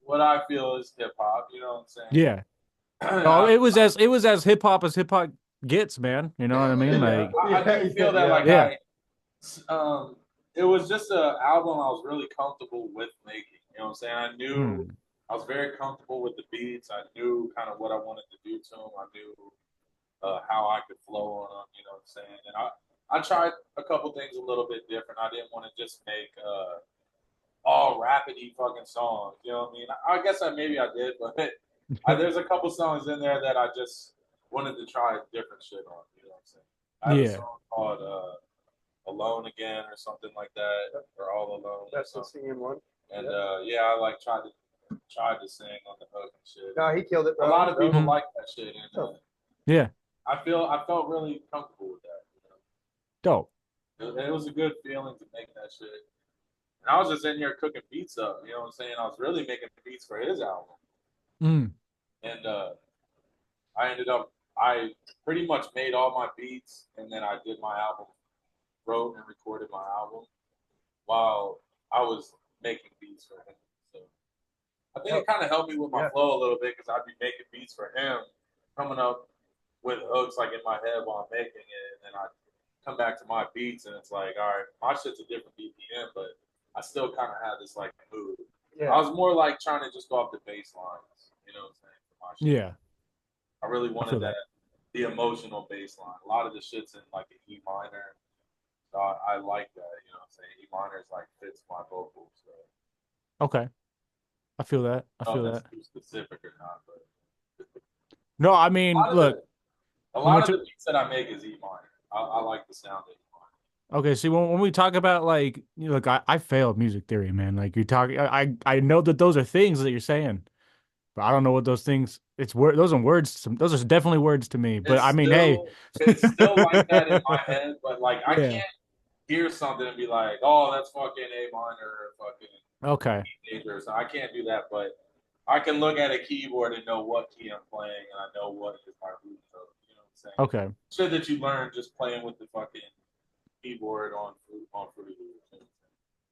what I feel is hip hop. You know what I'm saying? Yeah. Oh, it was as hip hop as hip hop gets, man. You know what I mean? Like I do feel that like it was just an album I was really comfortable with making. You know what I'm saying? I knew I was very comfortable with the beats. I knew kind of what I wanted to do to them. I knew how I could flow on them. You know what I'm saying? And I tried a couple things a little bit different. I didn't want to just make all rapidy fucking songs. You know what I mean? I guess maybe I did, but there's a couple songs in there that I just wanted to try different shit on. You know what I'm saying? I have a song called Alone Again or something like that, or All Alone. That's the singing one. And I like tried to sing on the hook and shit. No, he killed it, bro. A lot of people like that shit, and I felt really comfortable with that. You know? Dope. It was a good feeling to make that shit. And I was just in here cooking beats up. You know what I'm saying? I was really making beats for his album. And I pretty much made all my beats, and then I did my album, wrote and recorded my album while I was making beats for him. So I think it kind of helped me with my flow a little bit because I'd be making beats for him, coming up with hooks like in my head while I'm making it, and then I'd come back to my beats, and it's like, all right, my shit's a different BPM, but I still kind of had this like mood. Yeah. I was more like trying to just go off the bass lines, you know what I'm saying? Yeah. I really wanted the emotional bass line. A lot of the shit's in like an E minor. So I like that, you know what I'm saying? E minor is like fits my vocals. So. Okay. I feel that. I feel that. Too specific or not, but no, I mean, look. A lot of the beats that I make is E minor. I like the sound of E minor. Okay, see, when we talk about like, look, I failed music theory, man. Like you're talking, I know that those are things that you're saying, I don't know what those things. It's word. Those are words. Those are definitely words to me. But It's I mean, hey. still it's still like that in my head, but like I Yeah. can't hear something and be like, oh, that's fucking A minor or fucking Okay. major. So I can't do that, but I can look at a keyboard and know what key I'm playing, and I know what is my root note. You know what I'm saying? Okay. Shit that you learn just playing with the fucking keyboard on Fruity Loops.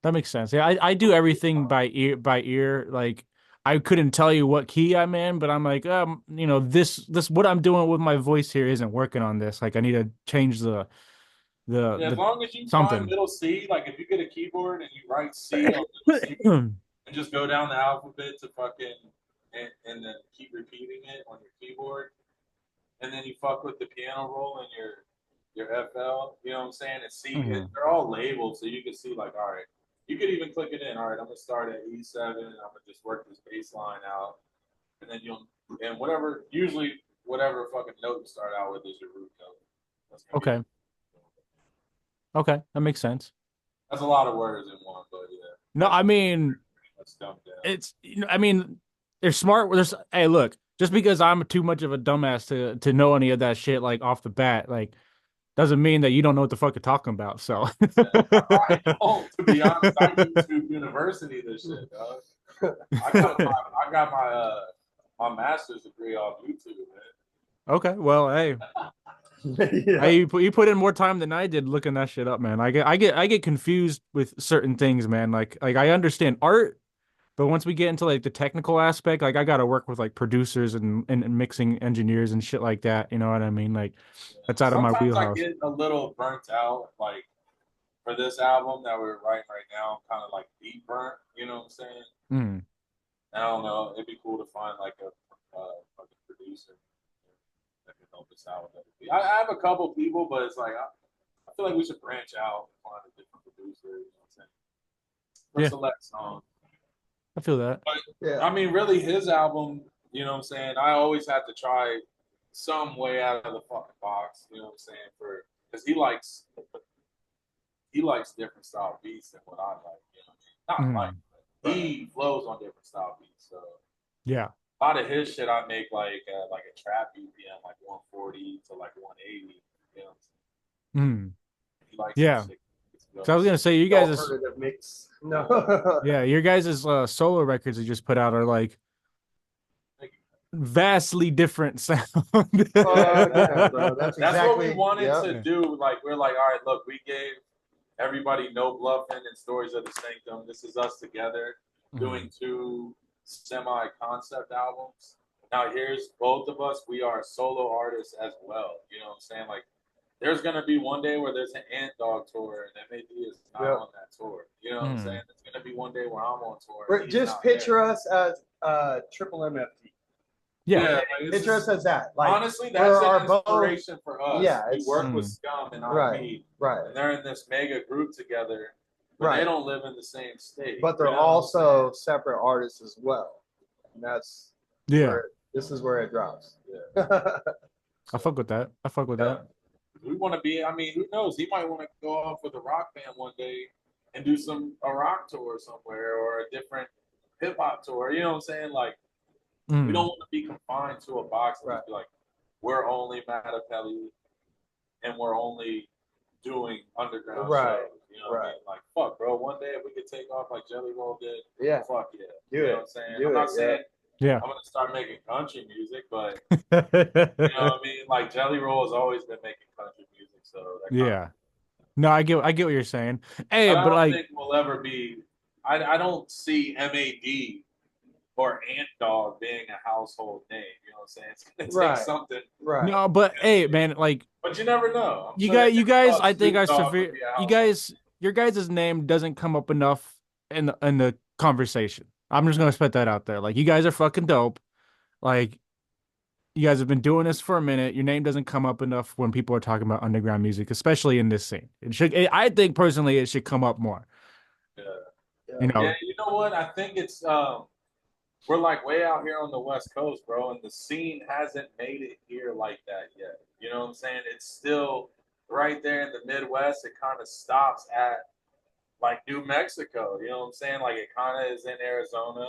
That makes sense. Yeah, I do everything by ear. Like I couldn't tell you what key I'm in, but I'm like, this what I'm doing with my voice here isn't working on this. Like I need to change the Yeah, as the long as you find something. middle C, like if you get a keyboard and you write C on middle C and just go down the alphabet to fucking and then keep repeating it on your keyboard, and then you fuck with the piano roll and your FL, you know what I'm saying? And C, Mhm. they're all labeled so you can see like, all right, you could even click it in. All right, I'm gonna start at E7. I'm gonna just work this bass line out, and then you'll and whatever fucking note you start out with is your root note. That's gonna be Okay. Okay. That makes sense. that's a lot of words in one, but yeah, No, that's I mean, that's dumbed down. it's I mean, they're smart. There's hey, look, just because I'm too much of a dumbass to know any of that shit like off the bat, like doesn't mean that you don't know what the fuck you're talking about. So I don't, to be honest. I YouTube University this shit, dog. I got my master's degree off YouTube, Okay, well, hey, Yeah. you put in more time than I did looking that shit up, man. I get confused with certain things, man. Like I understand art, but once we get into like the technical aspect, like I gotta work with like producers and mixing engineers and shit like that. You know what I mean? Like man. that's out of my Sometimes I wheelhouse. get a little burnt out, like for this album that we're writing right now, kind of like beat burnt. You know what I'm saying? Mm. I don't know. It'd be cool to find like a producer that can help us out with that. I have a couple people, but it's like I feel like we should branch out and find a different producer. You know what I'm saying? For Yeah, select songs. I feel that. But Yeah. I mean, really, his album, you know what I'm saying? I always have to try some way out of the fucking box, you know what I'm saying? Because he likes different style beats than what I like, you know what I mean? Not like, Mm. but he flows on different style beats. So Yeah. a lot of his shit I make like a trap BPM, like 140 to like 180, you know what I'm Mm. saying? He likes some Yeah. sick beats. So I was gonna say you guys is Alternative mix. Yeah. No. yeah, your guys' solo records you just put out are like vastly different sound. Yeah, Yeah, bro. That's that's what we exactly. wanted Yep. to do. Like we're like, all right, look, we gave everybody No Bluffing and Stories of the Sanctum. This is us together Mhm. doing two semi-concept albums. Now here's both of us. We are solo artists as well. You know what I'm saying? Like there's gonna be one day where there's an Ant Dog tour and MAD is not Yep. on that tour. You know what I'm saying? Mhm. There's gonna be one day where I'm on tour and he's Just not there. picture us as triple MFT. Yeah. Yeah, like it's Picture us just as that. Like honestly, that's we're an our both. inspiration for us. Yeah. We It's work with Mm. Scum and right. IB, Right. and they're in this mega group together, but they Right. don't live in the same state. But they're You know what I'm saying? also separate artists as well, and that's Yeah. where this is where it drops. Yeah. I So, fuck with that. I fuck with yeah. that. We want to be. I mean, who knows? He might want to go off with a rock band one day and do a rock tour somewhere or a different hip hop tour. You know what I'm saying? Like we don't Mm. want to be confined to a box and Right. just be like, we're only Madopelli and we're only doing underground Right. shows. You know what I Right. mean? Like, fuck, bro. One day if we could take off like Jelly Roll did, Yeah. fuck yeah. Do You know it. what I'm saying? Do I'm it. not saying Yeah. I'm gonna start making country music, but you know what I mean? Like Jelly Roll has always been making country music, so that kind of. Yeah. No, I get what you're saying. Hey, But I but don't like think we'll ever be. I don't see MAD or Ant Dog being a household name. You know what I'm saying? It's gonna take Right. something. Right. no, but hey, man, like But you never know. I'm you sure they guys you never guys thought I think Snoop are Dogg would severe be a you household. guys your guys' name doesn't come up enough in the conversation. I'm just gonna put that out there. Like you guys are fucking dope. Like you guys have been doing this for a minute. Your name doesn't come up enough when people are talking about underground music, especially in this scene. I think personally, it should come up more. Yeah. Yeah. You Yeah, know, you know what? I think it's we're like way out here on the West Coast, bro, and the scene hasn't made it here like that yet. You know what I'm saying? It's still right there in the Midwest. It kind of stops at like New Mexico. You know what I'm saying? Like it kind of is in Arizona,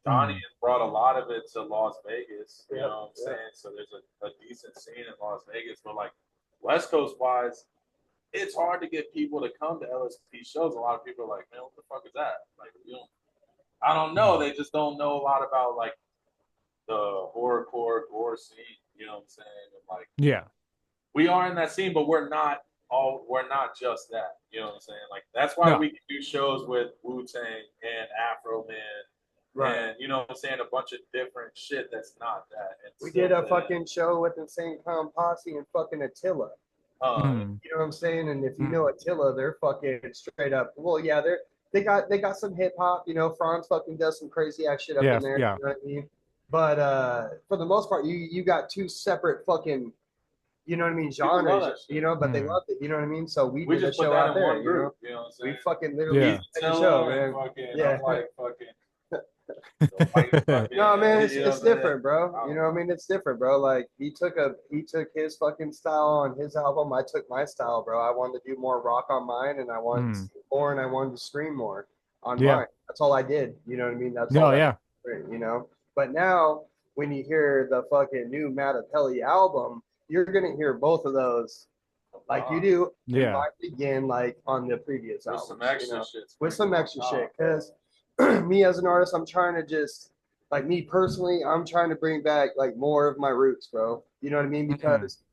Johnny has brought a lot of it to Las Vegas. You Yep, know what I'm yep. saying? So there's a decent scene in Las Vegas, but like West Coast wise, it's hard to get people to come to LSP shows. A lot of people are like, man, what the fuck is that? Like, you don't, I don't know. They just don't know a lot about like the horrorcore gore scene. You know what I'm saying? And like, Yeah. we are in that scene, but we're not just that. You know what I'm saying? Like that's why No. we can do shows with Wu Tang and Afro Man, Right. and you know what I'm saying, a bunch of different shit that's not that. And We still did a fit fucking show with Insane Clown Posse and fucking Attila. Mm. You know what I'm saying? And if you Mm. know Attila, they're fucking straight up. Well, yeah, they got some hip hop. You know, Franz fucking does some crazy ass shit up Yeah. in there. Yeah. You know what I mean? But for the most part, you got two separate fucking, you know what I mean, People love genres. that shit. You know, but they Mm. loved it. You know what I mean? So we We did a just put show that out in there. one You know, group. You know what I'm saying? we fucking literally Yeah. He's did a Attila show, and man. fucking, Yeah. I'm like fucking. The white fucking, No, man, you know it's what I'm different, bro. saying? You know what I mean? It's different, bro. Like he took his fucking style on his album. I took my style, bro. I wanted to do more rock on mine, and I wanted to Mm. sing more, and I wanted to scream more on Yeah. mine. That's all I did. You know what I mean? That's all No, that. yeah. You know. But now, when you hear the fucking new Madopelli album, you're gonna hear both of those, like you do, Yeah. combined again, like on the previous With albums. some extra you know? shit. With some sprinkled on extra top. shit, because me as an artist, I'm trying to just like me personally, I'm trying to bring back like more of my roots, bro. You know what I mean? Mm. Because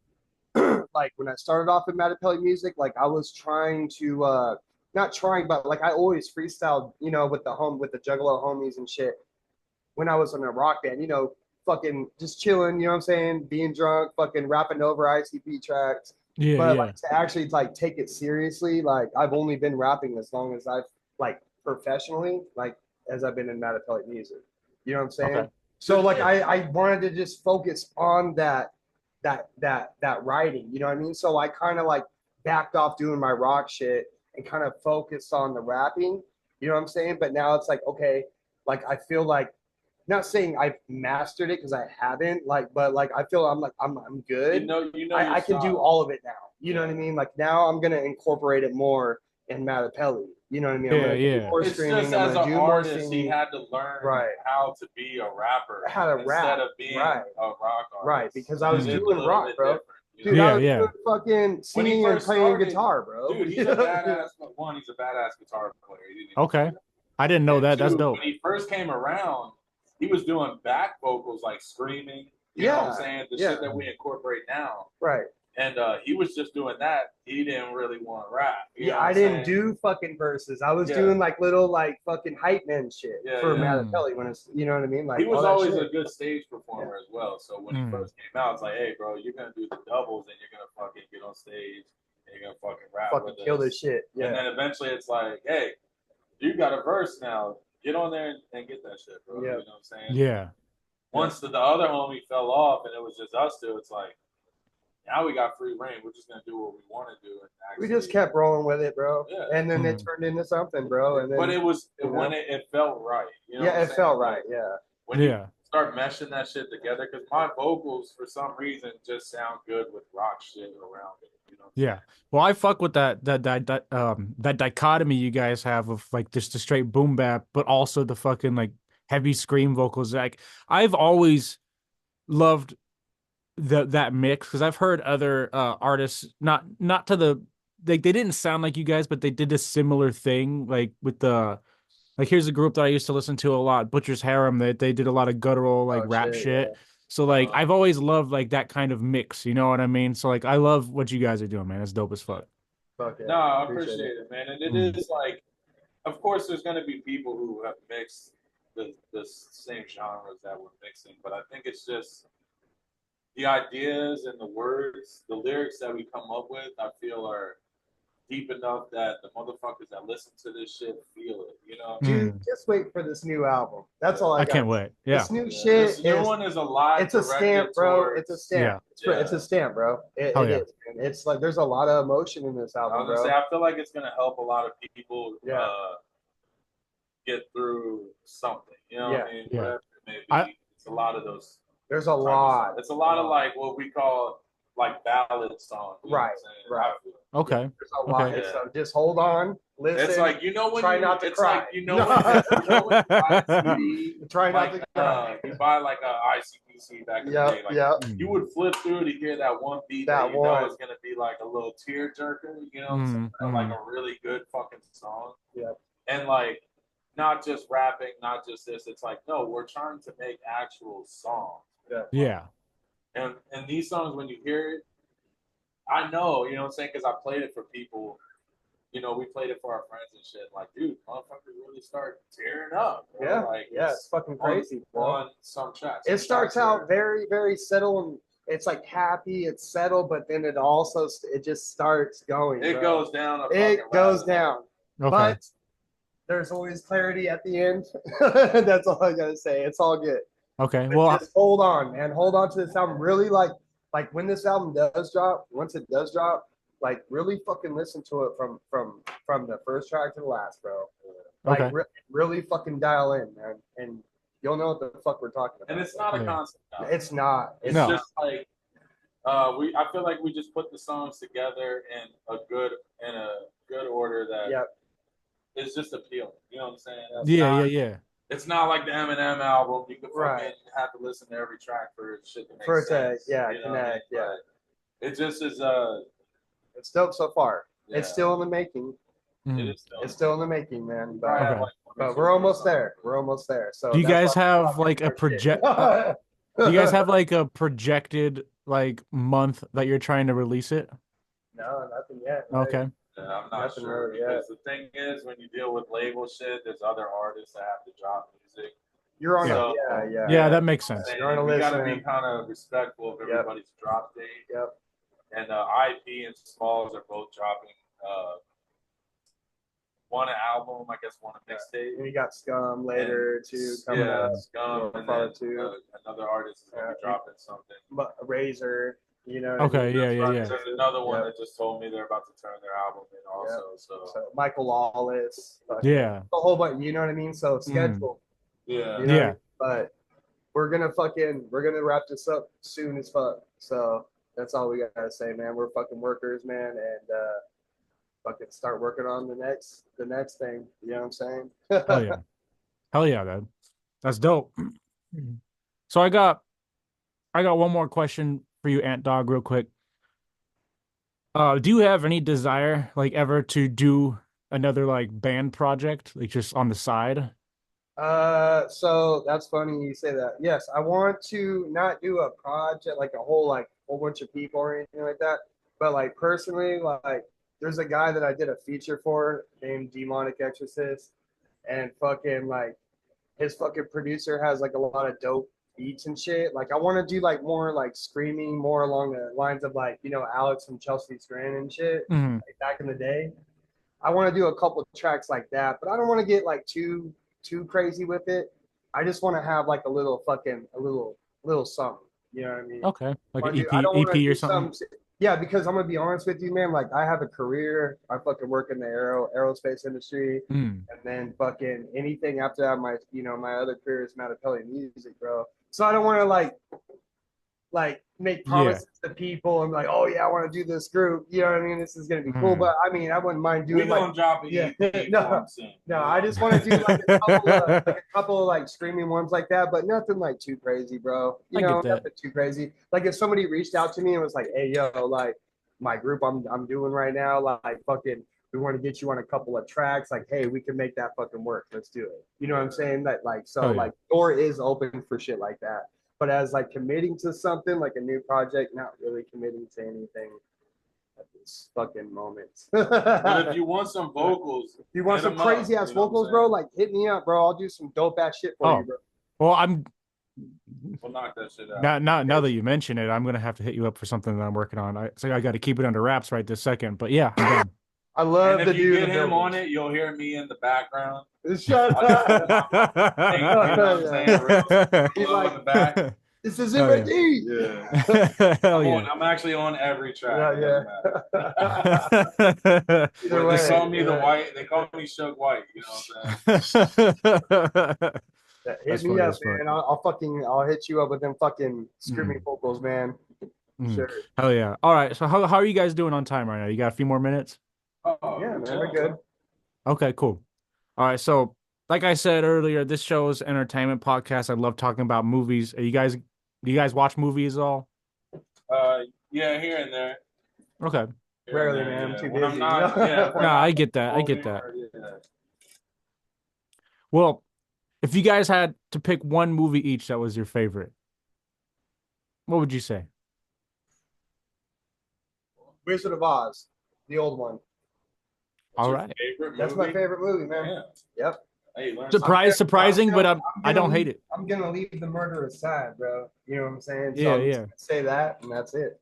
like when I started off in Madopelli music, like I was trying to not trying, but like I always freestyled, you know, with the Juggalo homies and shit when I was in a rock band, you know, fucking just chilling, you know what I'm saying? Being drunk, fucking rapping over ICP tracks. Yeah. But Yeah. like to actually like take it seriously, like I've only been rapping as long as I've like professionally, like as I've been in Madopelli music. You know what I'm saying? Okay. So like I wanted to just focus on that writing, you know what I mean? So I kind of like backed off doing my rock shit and kind of focused on the rapping, you know what I'm saying? But now it's like, okay, like I feel like not saying I've mastered it because I haven't, like, but like I feel I'm good. You know I can do all of it now. You know what I mean? Like now I'm gonna incorporate it more in Matapelli. You know what I mean? I'm Yeah. gonna do Yeah. more It's screaming. just I'm as gonna an do more artist, he singing. had to learn Right. how to be a rapper How to instead rap. of being Right. a rock artist. Right, because I was It is a doing little rock, bit bro. different, you Dude, know? I Yeah. was Yeah. doing fucking When he singing and first playing started, guitar, bro. dude, he's a badass. One, he's a badass guitar player. He didn't even Okay. say that. I didn't know And that. That's two, dope. when he first came around, he was doing back vocals like screaming. You know what I'm Yeah, saying? The yeah. shit that we incorporate now. Right. And he was just doing that. He didn't really want to rap. You know Yeah, what I I'm didn't saying? do fucking verses. I was Yeah. doing like little like fucking hype man shit Yeah, for yeah. Matapelli when it's, you know what I mean? Like He was all that always shit. a good stage performer as well. So when he Mm. first came out, it's like, hey, bro, you're gonna do the doubles and you're gonna fucking get on stage and you're gonna fucking rap Fucking with kill us. this shit. And Yeah. then eventually it's like, hey, you got a verse now. Get on there and get that shit, bro. Yeah. You know what I'm saying? Yeah. Once the other homie fell off and it was just us two, it's like, now we got free reign. We're just gonna do what we want to do. And actually, We just kept rolling with it, bro. Yeah. And then it Mm. turned into something, bro. And then but it was you when know? it felt right. You know yeah, what I'm it saying? felt Like, right. Yeah. when you Yeah. start meshing that shit together, because my vocals for some reason just sound good with rock shit around it. You know what I'm Yeah. saying? Well, I fuck with that dichotomy you guys have of like just the straight boom bap, but also the fucking like heavy scream vocals. Like I've always loved that mix because I've heard other artists not to the like they didn't sound like you guys, but they did a similar thing like with the like here's a group that I used to listen to a lot, Butcher's Harem, that they did a lot of guttural like Oh rap shit. shit. So like I've always loved like that kind of mix, you know what I mean? So like I love what you guys are doing, man. It's dope as fuck. Fuck yeah. No, I appreciate it, man. And it Mm. is like, of course, there's going to be people who have mixed the same genres that we're mixing, but I think it's just the ideas and the words, the lyrics that we come up with, I feel are deep enough that the motherfuckers that listen to this shit feel it. You know what I mean? Dude, just wait for this new album. That's all I I got. can't wait. Yeah. This new Yeah. shit This new one is a lot. it's a stamp, bro. Towards, It's a stamp. Yeah. It's a stamp, bro. Hell It yeah. is, man. It's like there's a lot of emotion in this I album, was gonna bro. say, I feel like it's gonna help a lot of people Yeah. get through something. You know what I mean? Yeah. Whatever it may be. I- It's a lot of those. There's a lot. It's a lot of like what we call like ballad songs. You know what I'm saying? Right. I feel. Okay. There's a lot. Okay. So just hold on, listen. It's like you know when try you, not to it's cry. like you know when you buy a CD, Try not like to cry. you buy like a ICPC back in the day, like Yep. you would flip through to hear that one beat That that you know one. is gonna be like a little tear jerker, you know what I'm saying? Mm-hmm. Like a really good fucking song. Yep. And like not just rapping, not just this. It's like no, we're trying to make actual songs. Yeah. And these songs, when you hear it, I know, you know what I'm saying, because I played it for people. You know, we played it for our friends and shit. Like, dude, motherfuckers really start tearing up. Bro. Yeah, like, it's fucking crazy. On some tracks. It starts out very, very settled, and it's like happy, it's settled, but then it also it just starts going. It bro. goes down. It goes down. Okay. But there's always clarity at the end. That's all I gotta say. It's all good. Okay. But Well, just hold on, man. Hold on to this album. Really, like when this album does drop, once it does drop, like really fucking listen to it from the first track to the last, bro. Like okay. really fucking dial in, man, and you'll know what the fuck we're talking about. And it's not a concept album. It's not. It's No. just like I feel like we just put the songs together in a good order that is just appealing. You know what I'm saying? Yeah. It's not like the Eminem album. You can fucking have to listen to every track for shit to make sense. Connect. Yeah. It just is it's dope so far. Yeah. It's still in the making. Mm-hmm. It is dope. It's still in the making, man. But, Okay. But we're almost there. We're almost there. So do you guys have like a project? Do you guys have like a projected like month that you're trying to release it? No, nothing yet. Right? Okay. Yeah, I'm not sure because the thing is, when you deal with label shit, there's other artists that have to drop music. You're on. So, yeah, that makes sense. You're on a list. You gotta man. be kind of respectful of everybody's drop date. Yep. And IP and Smalls are both dropping one album, I guess one a mixtape. And you got Scum later too coming up. Scum and then another artist is gonna be dropping something. Razor, you know. Okay, yeah. There's another one that just told me they're about to turn their album in also. So Michael Lawless. Yeah. A whole bunch, you know what I mean? So schedule. Yeah. You know I mean? But we're gonna wrap this up soon as fuck. So that's all we gotta say, man. We're fucking workers, man, and fucking start working on the next thing. You know what I'm saying? Hell yeah, man. That's dope. So I got one more question for you, Ant Dog, real quick. Do you have any desire, like, ever to do another like band project, like just on the side? So that's funny you say that. Yes, I want to not do a project like a whole bunch of people or anything like that, but like personally, like there's a guy that I did a feature for named Demonic Exorcist, and fucking like his fucking producer has like a lot of dope beats and shit. Like I want to do like more like screaming, more along the lines of like, you know, Alex from Chelsea Grin and shit, like back in the day. I want to do a couple of tracks like that, but I don't want to get like too crazy with it. I just want to have like a little something. You know what I mean? Okay, like an EP or something. Yeah, because I'm gonna be honest with you, man. Like I have a career. I fucking work in the aerospace industry, and then fucking anything after that. My other career is Madopelli music, bro. So I don't want to like make promises to people and like, oh yeah, I want to do this group. You know what I mean? This is gonna be cool. But I mean, I wouldn't mind doing. We're gonna drop it. No, I just want to do like a couple of like streaming ones like that, but nothing like too crazy, bro. You know, nothing too crazy. Like if somebody reached out to me and was like, hey yo, like my group I'm doing right now, like fucking, we want to get you on a couple of tracks. Like, hey, we can make that fucking work. Let's do it. You know what I'm saying? That like like door is open for shit like that. But as like committing to something like a new project, not really committing to anything at this fucking moment. But if you want some vocals, if you want some crazy ass vocals, bro, like hit me up, bro. I'll do some dope ass shit for you, bro. Well, we'll knock that shit out. Now that you mention it, I'm gonna have to hit you up for something that I'm working on. I got to keep it under wraps right this second. But yeah, I'm done. I love and if you get him on it, you'll hear me in the background. Shut up. You know what I'm saying? Real slow in the back. This is it, yeah. I'm actually on every track. They call me the white. They call me Shug White. You know what I'm saying? Hit me up, man. I'll hit you up with them fucking screaming vocals, man. Mm. Sure. Hell yeah. All right. So how are you guys doing on time right now? You got a few more minutes? Oh, Yeah, good man, we're job, good. bro. Okay, cool. All right. So like I said earlier, this show is entertainment podcast. I love talking about movies. Do you guys watch movies at all? Uh, yeah, here and there, Okay. here and Rarely, there. man. I'm Yeah, too when I'm busy, you not, yeah, if we're No, know? not I get that. I get recording that. or yeah. Well, if you guys had to pick one movie each that was your favorite, what would you say? Wizard of Oz, the old one. What's All your right. favorite That's my movie? favorite movie, man. Yeah. Yep. Hey, learn I'm something. Surprise, surprising, but I'm I gonna don't hate leave. it. I'm gonna leave the murder aside, bro. You know what I'm saying? So Yeah, I'm just yeah. gonna say that, and that's it.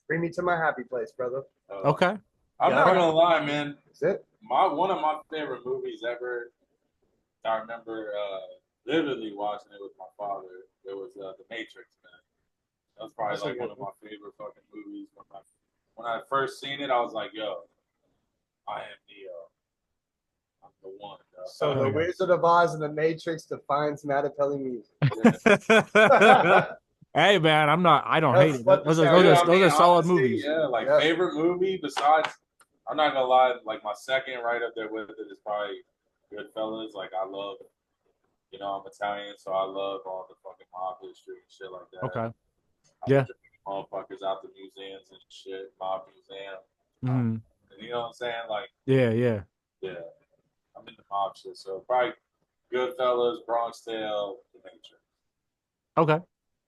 Bring me to my happy place, brother. Uh, Okay. I'm Yeah, not gonna lie, man. that's it. My one of my favorite movies ever. I remember vividly watching it with my father. It was The Matrix, man. That was probably That's a like good one of one. my favorite fucking movies. When I first seen it, I was like, yo, I am Neo. I'm the one. So Hell the yeah. Wizard of Oz and the Matrix defines Madopelli music. Yeah. Hey man, I don't hate That's it. what the Dude, soundtrack. I Those mean, are solid honestly, movies. yeah, like Yep. favorite movie besides, I'm not gonna lie, like my second right up there with it is probably Goodfellas. Like I love, I'm Italian, so I love all the fucking mob history and shit like that. Okay. I be Yeah. drinking motherfuckers out the museums and shit, mob museum. Hmm. You know what I'm saying? Like, Yeah, yeah. yeah, I'm into mob shit. So probably Goodfellas, Bronx Tale, The Matrix. Okay.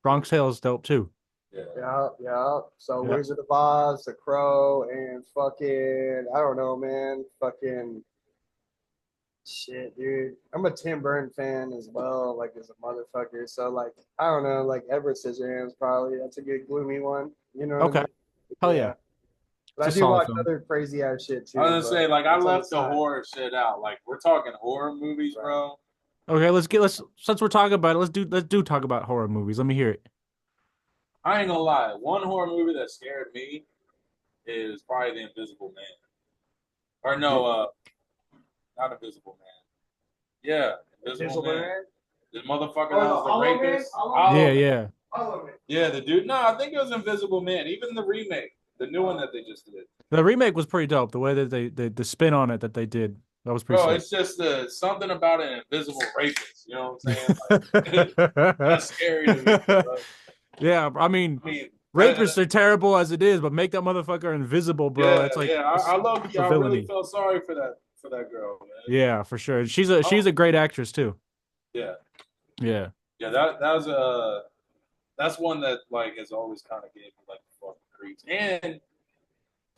Bronx Tale is dope too. Yeah. Yeah, yeah. So Yeah. Wizard of Oz, The Crow, and fucking I don't know, man. Fucking shit, dude. I'm a Tim Burton fan as well, like as a motherfucker. So like I don't know, like Edward Scissorhands probably. That's a good gloomy one. You know what I Okay. mean? Hell yeah. Yeah. It's But a I do solid watch film. other crazy ass shit I was too, gonna but say, like, I it's on the left the side. horror shit out. Like, we're talking horror movies, Right. bro. Okay, let's since we're talking about it, let's do talk about horror movies. Let me hear it. I ain't gonna lie. One horror movie that scared me is probably The Invisible Man. Or no, not Invisible Man. Yeah, Invisible Invisible Man. Man? The motherfucker Oh, that the was the Hollow Man? rapist. Hollow Man? Yeah, Hollow Man. yeah. Hollow Man. Yeah, the dude. No, I think it was Invisible Man. Even the remake, the new one that they just did. The remake was pretty dope. The way that the spin on it that they did, that was pretty Bro, sick. it's just something about an invisible rapist. You know what I'm saying? Like, that's scary to me. Bro. Yeah, I mean, I mean, rapists are terrible as it is, but make that motherfucker invisible, bro. yeah, It's like yeah. I love it's you. a I really villainy. felt sorry for that girl, man. Yeah, for sure. She's Oh, a great actress too. yeah, Yeah. yeah. That was that's one that like has always kind of gave me like the fucking creeps. And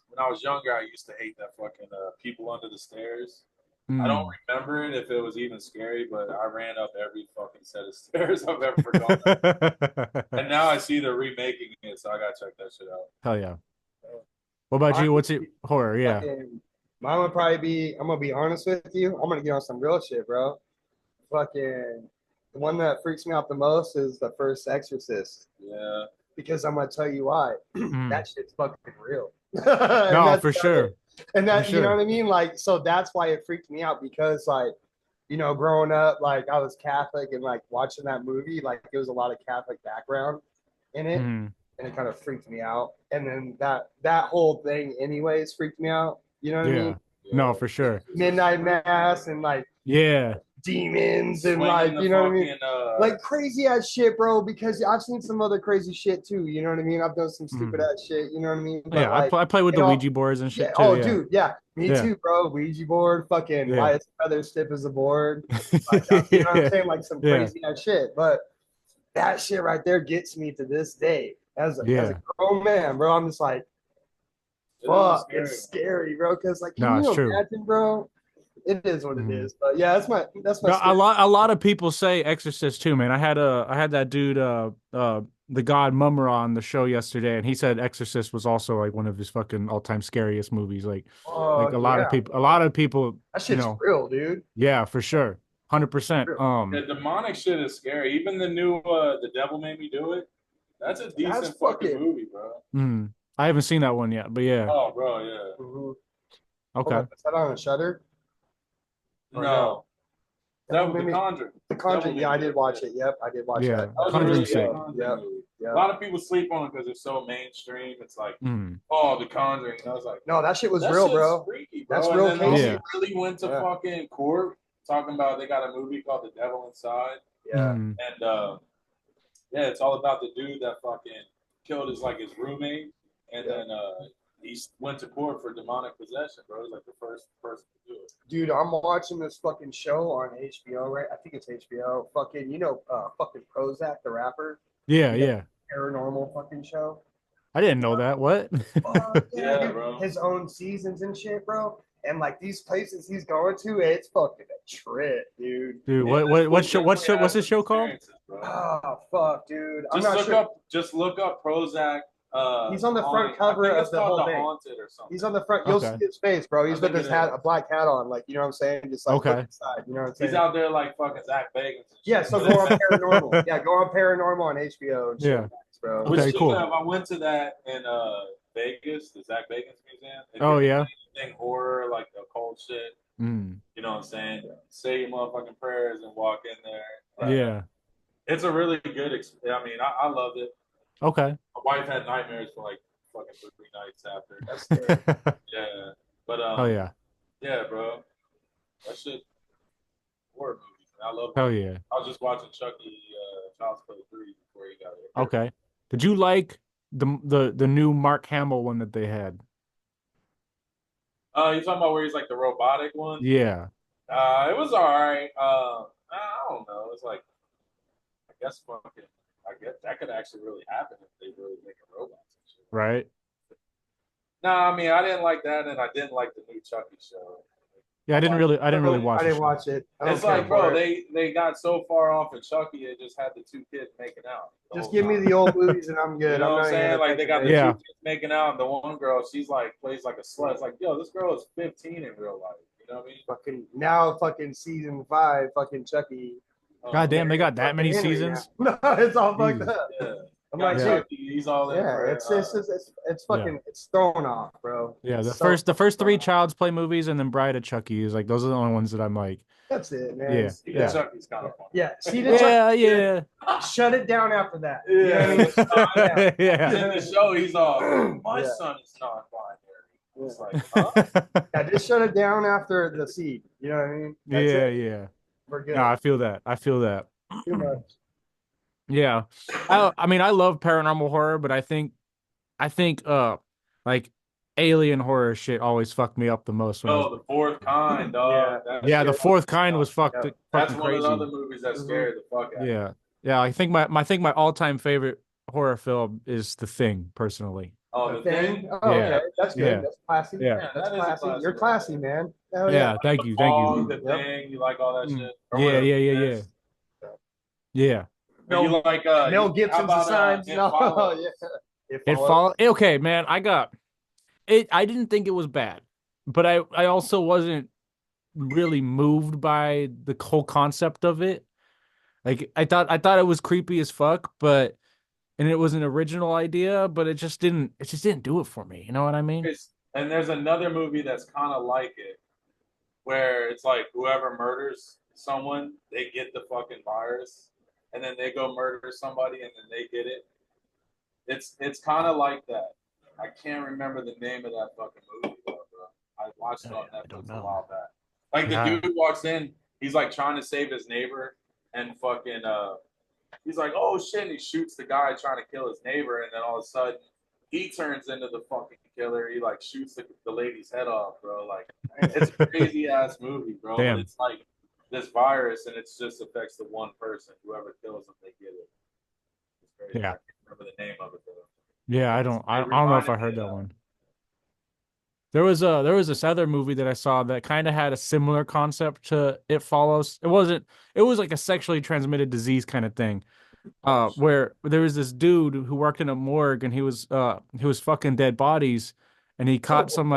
when I was younger, I used to hate that fucking people under the stairs. I don't Mm. remember it if it was even scary, but I ran up every fucking set of stairs I've ever gone up. And now I see they're remaking it, so I gotta check that shit out. Hell yeah. What about Mine you? would What's it? be Horror, yeah. fucking mine would probably be I'm gonna be honest with you. I'm gonna get on some real shit, bro. Fucking the one that freaks me out the most is the first Exorcist. Yeah, Because I'm gonna tell you why. Mm. That shit's fucking real. And No, that's for about sure. it. And For that, you know sure. what I mean? Like, so that's why it freaked me out because, like, growing up, like, I was Catholic and, like, watching that movie, like, it was a lot of Catholic background in it. Mm. And it kind of freaked me out. And then that whole thing, anyways, freaked me out. You know what I Yeah. mean? No, yeah. for sure. Midnight Mass and, like, Yeah. demons and, Swinging like, the you know what I mean? fucking Like crazy ass shit, bro. Because I've seen some other crazy shit too. You know what I mean? I've done some stupid Mm. ass shit. You know what I mean? But Yeah, like, I play with you the know, Ouija boards and yeah. shit too. Oh, Yeah. dude, yeah. Me Yeah. too, bro. Ouija board, fucking. Yeah. Why is feather stiff as a board? Like, you know what I'm Yeah. saying? Like some Yeah. crazy ass shit. But that shit right there gets me to this day as a Yeah. grown man, bro. I'm just like, it is fuck, scary. it's scary, bro. Because like, can No, it's you true. imagine, bro? It is what it Mhm. is. But yeah, that's my No, scary. a lot of people say Exorcist too, man. I had that dude the god Mumra on the show yesterday, and he said Exorcist was also like one of his fucking all time scariest movies. Like Oh yeah, a lot of people, that you shit's know, real, dude. yeah, for sure, 100%. Real. The demonic shit is scary. Even the new The Devil Made Me Do It. That's a That's decent fucking fucking. movie, bro. I haven't seen that one yet, but yeah, Oh, bro, yeah. Mhm. Hold okay. on, is that on a shutter or no? No, That Devil was made The me. Conjuring. The Devil Conjuring. made Yeah, me I do did it. watch Yeah. it. Yep, I did watch Yeah, that. That was a Conjuring really Conjuring's good sick. dope. Conjuring Yep, movie. A yep. lot of people sleep on it because it's so mainstream. It's like, Mm. oh, The Conjuring. And I was like, No, that shit was that real, shit's bro. freaky, That's bro. And real then they Yeah. cases. really went to Yeah, fucking court talking about they got a movie called The Devil Inside. yeah, Mm. And yeah, it's all about the dude that fucking killed his roommate, and yeah. then he went to court for demonic possession, bro. He's like the first person to do it. Dude, I'm watching this fucking show on HBO, right? I think it's HBO. Fucking, fucking Prozac, the rapper. Yeah, He has yeah. a paranormal fucking show. I didn't know that. What? Fuck yeah, Yeah, dude. bro. His own seasons and shit, bro. And like these places he's going to, it's fucking a trip, dude. Dude, Yeah, what this what fool what show definitely what's has this some show called? experiences, bro. Oh fuck, dude. I'm Just not look sure. up, just look up Prozac. He's on the front I cover think of it's the called whole The thing. Haunted or something. He's on the front. You'll see Okay. his face, bro. He's I with think his it hat, is. a black hat on, like you know what I'm saying. Just like look Okay. inside. You know what I'm He's saying? out there like fucking Zach Bagans. And Yeah. shit. So go on paranormal. Yeah, go on paranormal on HBO and shit, Yeah. bro. Which Okay, speaking cool. of, I went to that in Vegas, the Zach Bagans Museum. If Oh you're into yeah. anything horror, like occult shit, Mm. you know what I'm saying? Say your motherfucking prayers and walk in there. Yeah. It's a really good experience. I mean, I loved it. Okay. My wife had nightmares for like fucking 3 nights after. That's scary. Yeah. But Oh yeah. yeah, bro. That shit horror movies. Man. I love Hell horror. yeah. I was just watching Chucky Child's Play 3 before he got here. Okay. Did you like the new Mark Hamill one that they had? You talking about where he's like the robotic one? Yeah. It was all right. I don't know. It's like I guess fucking. I guess that could actually really happen if they really make a robots and shit. Right. No, I mean I didn't like that, and I didn't like the new Chucky show. Yeah, I didn't really watch I the didn't show. watch it. I don't It's care like, for bro, it. they got so far off of Chucky, they just had the two kids making out. the Just whole give me time. the old movies and I'm You good. know I'm what not I'm even saying? gonna Like they got the Yeah. two kids making out, and the one girl, she's like plays like a slut. It's like, yo, this girl is 15 in real life. You know what I mean? fucking now fucking season 5, fucking Chucky. God damn, they got that Fucking many Henry now. seasons? No, it's all fucked Jesus. up. Yeah. I'm Got like, Yeah. dude, Chucky, he's all in yeah, for it. it's Yeah. fucking it's thrown off, bro. Yeah, It's the so first fucking three thrown off. Child's Play movies and then Bride of Chucky is like those are the only ones that I'm like, That's it, man. yeah, See, the yeah. Chucky's kind of funny. Yeah, see the Chucky. Yeah, yeah. Shut it down after that. Yeah. You know what I mean? It's not- Yeah. Yeah. In the show, he's all, my Yeah. son is non-binary. It's like, huh? Yeah, just shut it down after the seed. You know what I mean? That's Yeah, it. yeah. We're good. No, I feel that. I feel that. Too much. Yeah. I mean, I love paranormal horror, but I think like alien horror shit always fucked me up the most when I was No, the fourth kind, dog. Yeah. That yeah, the shit- fourth kind was Yeah. fucking That's one of crazy. the other movies that scared the fuck out of me. Yeah. Yeah, I think my all-time favorite horror film is The Thing, personally. Oh, The the thing? Oh, Yeah. okay. That's good. Yeah. That's classy. Yeah. Yeah, That's that is a classy. classy You're one. classy, man. Hell Yeah, yeah. thank you, thank Fog, you. the Yep. thing, you like all that shit? Or Yeah, whatever yeah, it yeah, is. yeah. But you like Mel how Gibson's about, the signs. It No, Follows? yeah. It follow okay, man. I got it. I didn't think it was bad, but I also wasn't really moved by the whole concept of it. Like I thought it was creepy as fuck, but and it was an original idea, but it just didn't do it for me. You know what I mean? And there's another movie that's kind of like it, where it's like whoever murders someone, they get the fucking virus, and then they go murder somebody, and then they get it. It's kind of like that. I can't remember the name of that fucking movie, though, bro. I watched it on I don't Netflix a know. while back. Like Yeah. the dude walks in, he's like trying to save his neighbor, and fucking he's like, oh shit, and he shoots the guy trying to kill his neighbor, and then all of a sudden he turns into the fucking killer. He like shoots the lady's head off, bro. Like it's a crazy ass movie, bro. Damn. But it's like this virus, and it just affects the one person. Whoever kills them, they get it. It's crazy. Yeah. I can't remember the name of it though. Yeah, I don't know if I heard that one. There was this other movie that I saw that kind of had a similar concept to It Follows. It was like a sexually transmitted disease kind of thing. Where there was this dude who worked in a morgue and he was fucking dead bodies and he caught some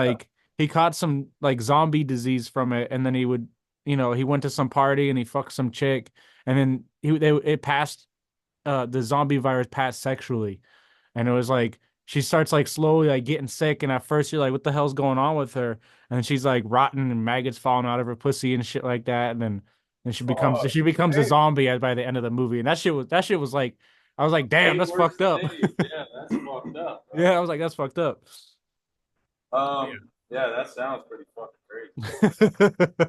like zombie disease from it and then he went to some party and he fucked some chick and then it passed the zombie virus passed sexually and it was like she starts like slowly like getting sick and at first you're like what the hell's going on with her and then she's like rotten and maggots falling out of her pussy and shit like that and then and Oh, she becomes a Hey, zombie by the end of the movie, and that shit was like, I was like, damn, way that's worse fucked than up. these. Yeah, that's fucked up, bro. Yeah, I was like, that's fucked up. Yeah, that sounds pretty fucking crazy.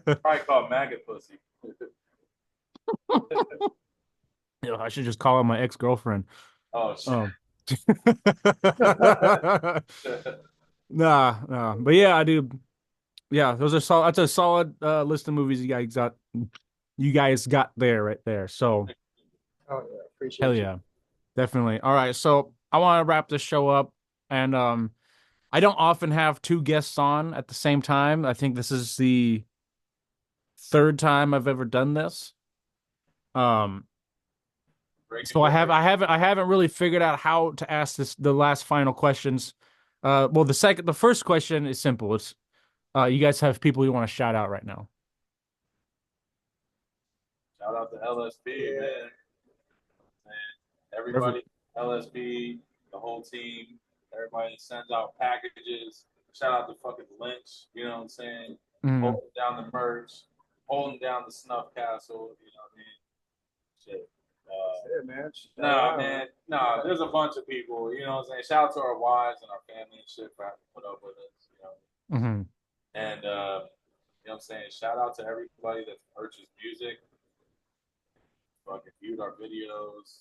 Yeah. Probably called maggot pussy. Yo, I should just call her my ex-girlfriend. Oh shit. Um, nah. But yeah, I do. Yeah, those are solid. That's a solid list of movies you guys got there right there. So oh yeah, hell appreciate you. yeah, definitely. All right, so I want to wrap this show up, and I don't often have two guests on at the same time. I think this is the third time I've ever done this. Um, Breaking so records. I haven't really figured out how to ask the last final questions. Well, the first question is simple. It's you guys have people you want to shout out right now. Shout out to LSP, Yeah. man. And Whatever. everybody, LSP, the whole team, everybody that sends out packages. Shout out to fucking Lynch, you know what I'm saying? Mm, Holding down the merch, holding down the Snuff Castle, you know what I mean? Shit. That's it, man. Shout Nah, out. man. Nah, there's a bunch of people, you know what I'm saying? Shout out to our wives and our family and shit for having to put up with us, you know. mm-hmm. And, you know what I'm saying? Shout out to everybody that's purchased music, fucking viewed our videos,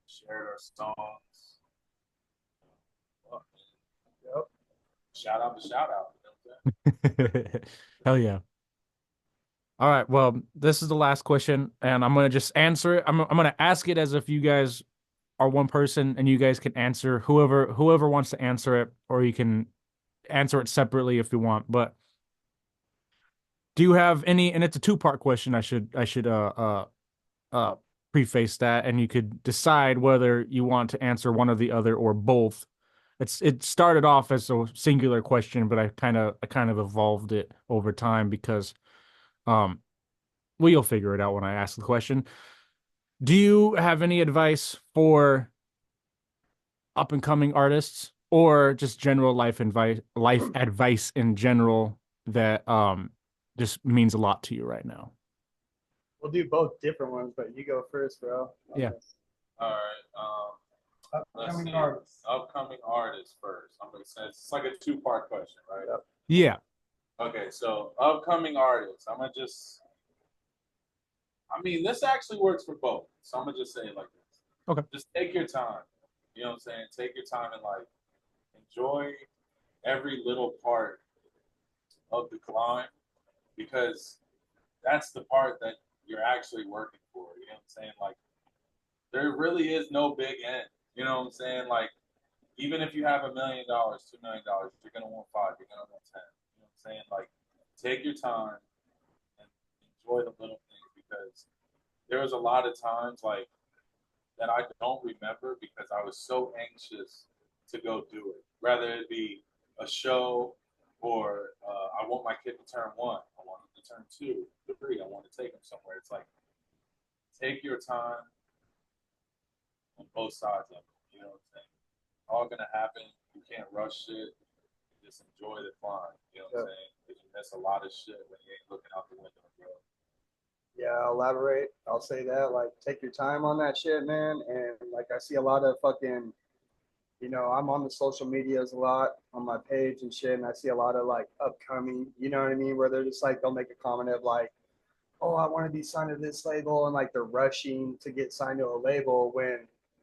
shared our songs. Fuck, Yep. shout out to shout out. You know Hell yeah. All right. Well, this is the last question, and I'm gonna just answer it. I'm gonna ask it as if you guys are one person, and you guys can answer whoever wants to answer it, or you can answer it separately if you want. But do you have any? And it's a two-part question. I should preface that, and you could decide whether you want to answer one or the other or both. It started off as a singular question, but I kind of evolved it over time because um well, you'll figure it out when I ask the question. Do you have any advice for up and coming artists or just general life advice in general that just means a lot to you right now? We'll do both different ones, but you go first, bro. Yeah. All right. Let's Upcoming see. artists. Upcoming artists first. I'm gonna say it's like a two-part question, right? Yep. Yeah. Okay, so upcoming artists. I'm gonna just. I mean, this actually works for both. So I'm gonna just say it like this. Okay. Just take your time. You know what I'm saying? Take your time and like enjoy every little part of the climb because that's the part that you're actually working for. You know what I'm saying? Like there really is no big end. You know what I'm saying? Like even if you have $1 million, $2 million, you're gonna want five, you're gonna want 10. You know what I'm saying? Like take your time and enjoy the little things because there was a lot of times like that I don't remember because I was so anxious to go do it. Rather it be a show or I want my kid to turn one, I want him to turn two, three, I want to take him somewhere. It's like take your time on both sides of it. You know what I'm saying? All gonna happen. You can't rush shit. Just enjoy the climb. You know what I'm saying? Because you miss a lot of shit when you ain't looking out the window, bro. Yeah, I'll elaborate. I'll say that. Like, take your time on that shit, man. And like, I see a lot of fucking, I'm on the social medias a lot on my page and shit, and I see a lot of like upcoming, you know what I mean, where they're just like they'll make a comment of like, oh, I want to be signed to this label, and like they're rushing to get signed to a label when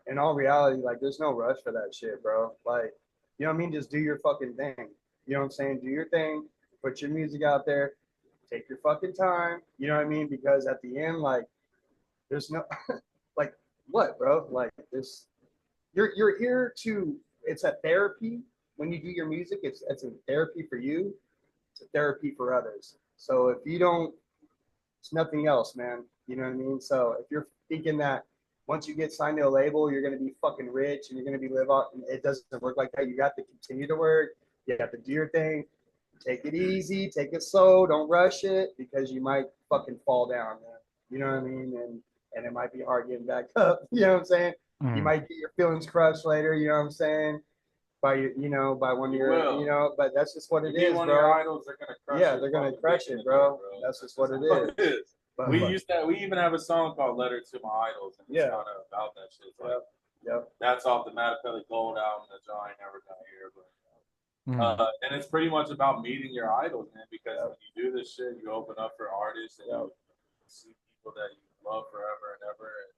in all reality, like there's no rush for that shit, bro. Like, you know what I mean? Just do your fucking thing. You know what I'm saying? Do your thing, put your music out there, take your fucking time, you know what I mean? Because at the end, like, there's no like what, bro? Like this you're here to it's a therapy when you do your music, it's a therapy for you, it's a therapy for others. So if you don't it's nothing else, man. You know what I mean? So if you're thinking that once you get signed to a label, you're going to be fucking rich and you're going to be live out, it doesn't work like that. You got to continue to work. You have to do your thing. Take it easy. Take it slow. Don't rush it because you might fucking fall down, man. You know what I mean? And it might be hard getting back up. You know what I'm saying? You Mm. might get your feelings crushed later. You know what I'm saying? By your, by one of You your, will. but that's just what You it meet is, one of your bro. idols, they're gonna crush Yeah, your they're gonna fucking crush dick in it, the dirt, bro. bro. That's just what it That's all is. it is. But, We even have a song called "Letter to My Idols," and it's Yeah. kind of about that shit. It's like, yep. that's off the Madopelli Gold album that y'all ain't never gonna hear, but. Mm. And it's pretty much about meeting your idols, man. Because when you do this shit, you open up for artists and you see people that you love forever and ever, and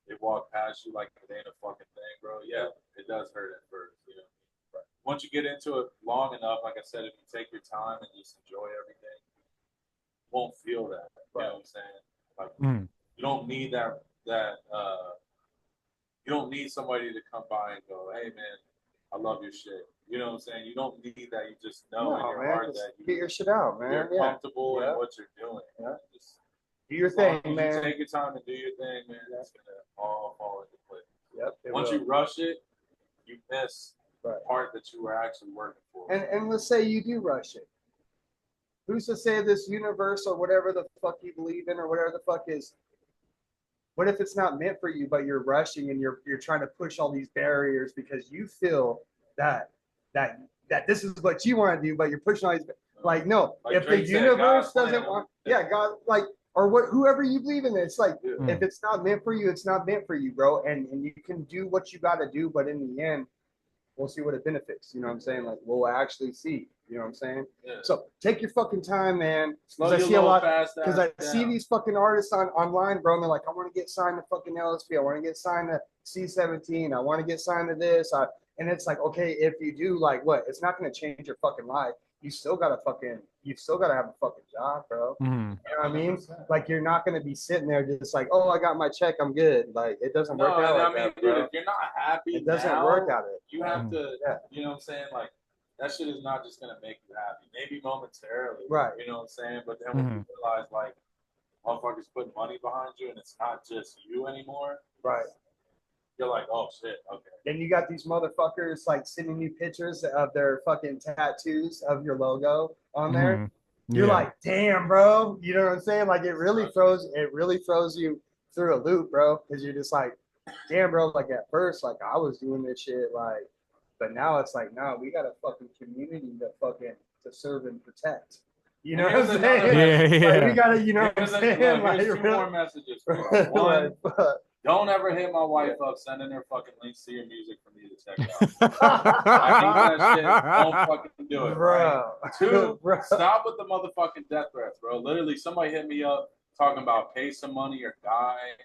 they walk past you like it ain't a fucking thing, bro. Yeah, it does hurt at first, you know. But once you get into it long enough, like I said, if you take your time and just enjoy everything, you won't feel that. You know what I'm saying? Like you don't need you don't need somebody to come by and go, "Hey, man, I love your shit." You know what I'm saying? You don't need that. You just know in your heart that get your shit out, man. You're comfortable in what you're doing. Yeah. Just, do your thing, man. You take your time and do your thing, man. It's gonna all fall into place. Yep. Once you rush it, you miss the part that you were actually working for. And let's say you do rush it. Who's to say this universe or whatever the fuck you believe in or whatever the fuck is? What if it's not meant for you, but you're rushing and you're trying to push all these barriers because you feel that this is what you want to do, but you're pushing all these. Like, no, like if Drake the universe doesn't want, God, like, or whoever you believe in, it's like, if it's not meant for you, it's not meant for you, bro. And you can do what you got to do, but in the end, we'll see what it benefits. You know what I'm saying? Like, we'll actually see. You know what I'm saying? Yeah. So take your fucking time, man. Because I see a lot. Because I see these fucking artists online, bro. And they're like, I want to get signed to fucking LSP. I want to get signed to C17. I want to get signed to this. And it's like, okay, if you do, like, what? It's not going to change your fucking life. You still got to have a fucking job, bro. You know what I mean? Like, you're not going to be sitting there just like, oh, I got my check, I'm good. Like, it doesn't work out like that, dude, bro. if you're not happy, it doesn't work out. You have to, you know what I'm saying? Like, that shit is not just going to make you happy. Maybe momentarily. Right. You know what I'm saying? But then when you realize, like, motherfuckers putting money behind you and it's not just you anymore. Right. You're like, oh shit, okay. Then you got these motherfuckers like sending you pictures of their fucking tattoos of your logo on there. You're like, damn, bro. You know what I'm saying? Like, it really throws you through a loop, bro. Because you're just like, damn, bro. Like, at first, like, I was doing this shit, like, but now it's like, no, we got a fucking community to serve and protect. You know what I'm saying? Yeah. Like, we gotta, you know what I'm saying? Here's two more messages. One, don't ever hit my wife up sending her fucking links to your music for me to check out. I need that shit. Don't fucking do it, bro. Right? Two, stop with the motherfucking death threats, bro. Literally, somebody hit me up talking about pay some money or die.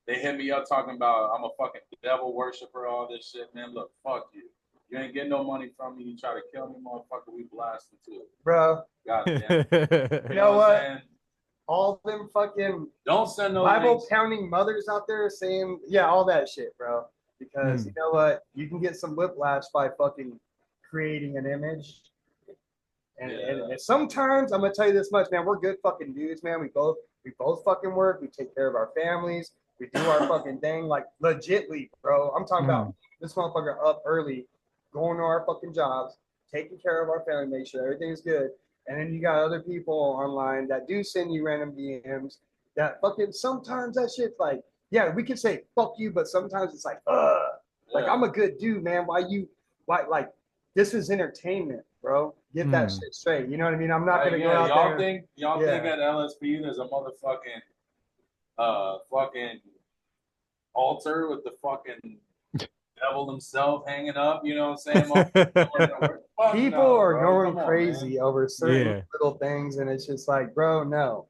They hit me up talking about I'm a fucking devil worshiper, all this shit, man. Look, fuck you. You ain't getting no money from me. You try to kill me, motherfucker. We blasting too, bro. God damn it. You know what? All them fucking don't send no Bible pounding mothers out there saying, yeah, all that shit, bro. Because you know what? You can get some whiplash by fucking creating an image. And sometimes I'm gonna tell you this much, man. We're good fucking dudes, man. We both fucking work. We take care of our families. We do our fucking thing, like legitly, bro. I'm talking about this motherfucker up early, going to our fucking jobs, taking care of our family, make sure everything's good. And then you got other people online that do send you random DMs that fucking sometimes that shit's like, yeah, we can say fuck you, but sometimes it's like, like I'm a good dude, man. Why like this is entertainment, bro. Get that shit straight. You know what I mean? I'm not gonna go out there. Y'all think at LSP there's a motherfucking fucking altar with the fucking devil himself hanging up, you know what I'm saying? People are going crazy over certain little things, and it's just like, bro, no.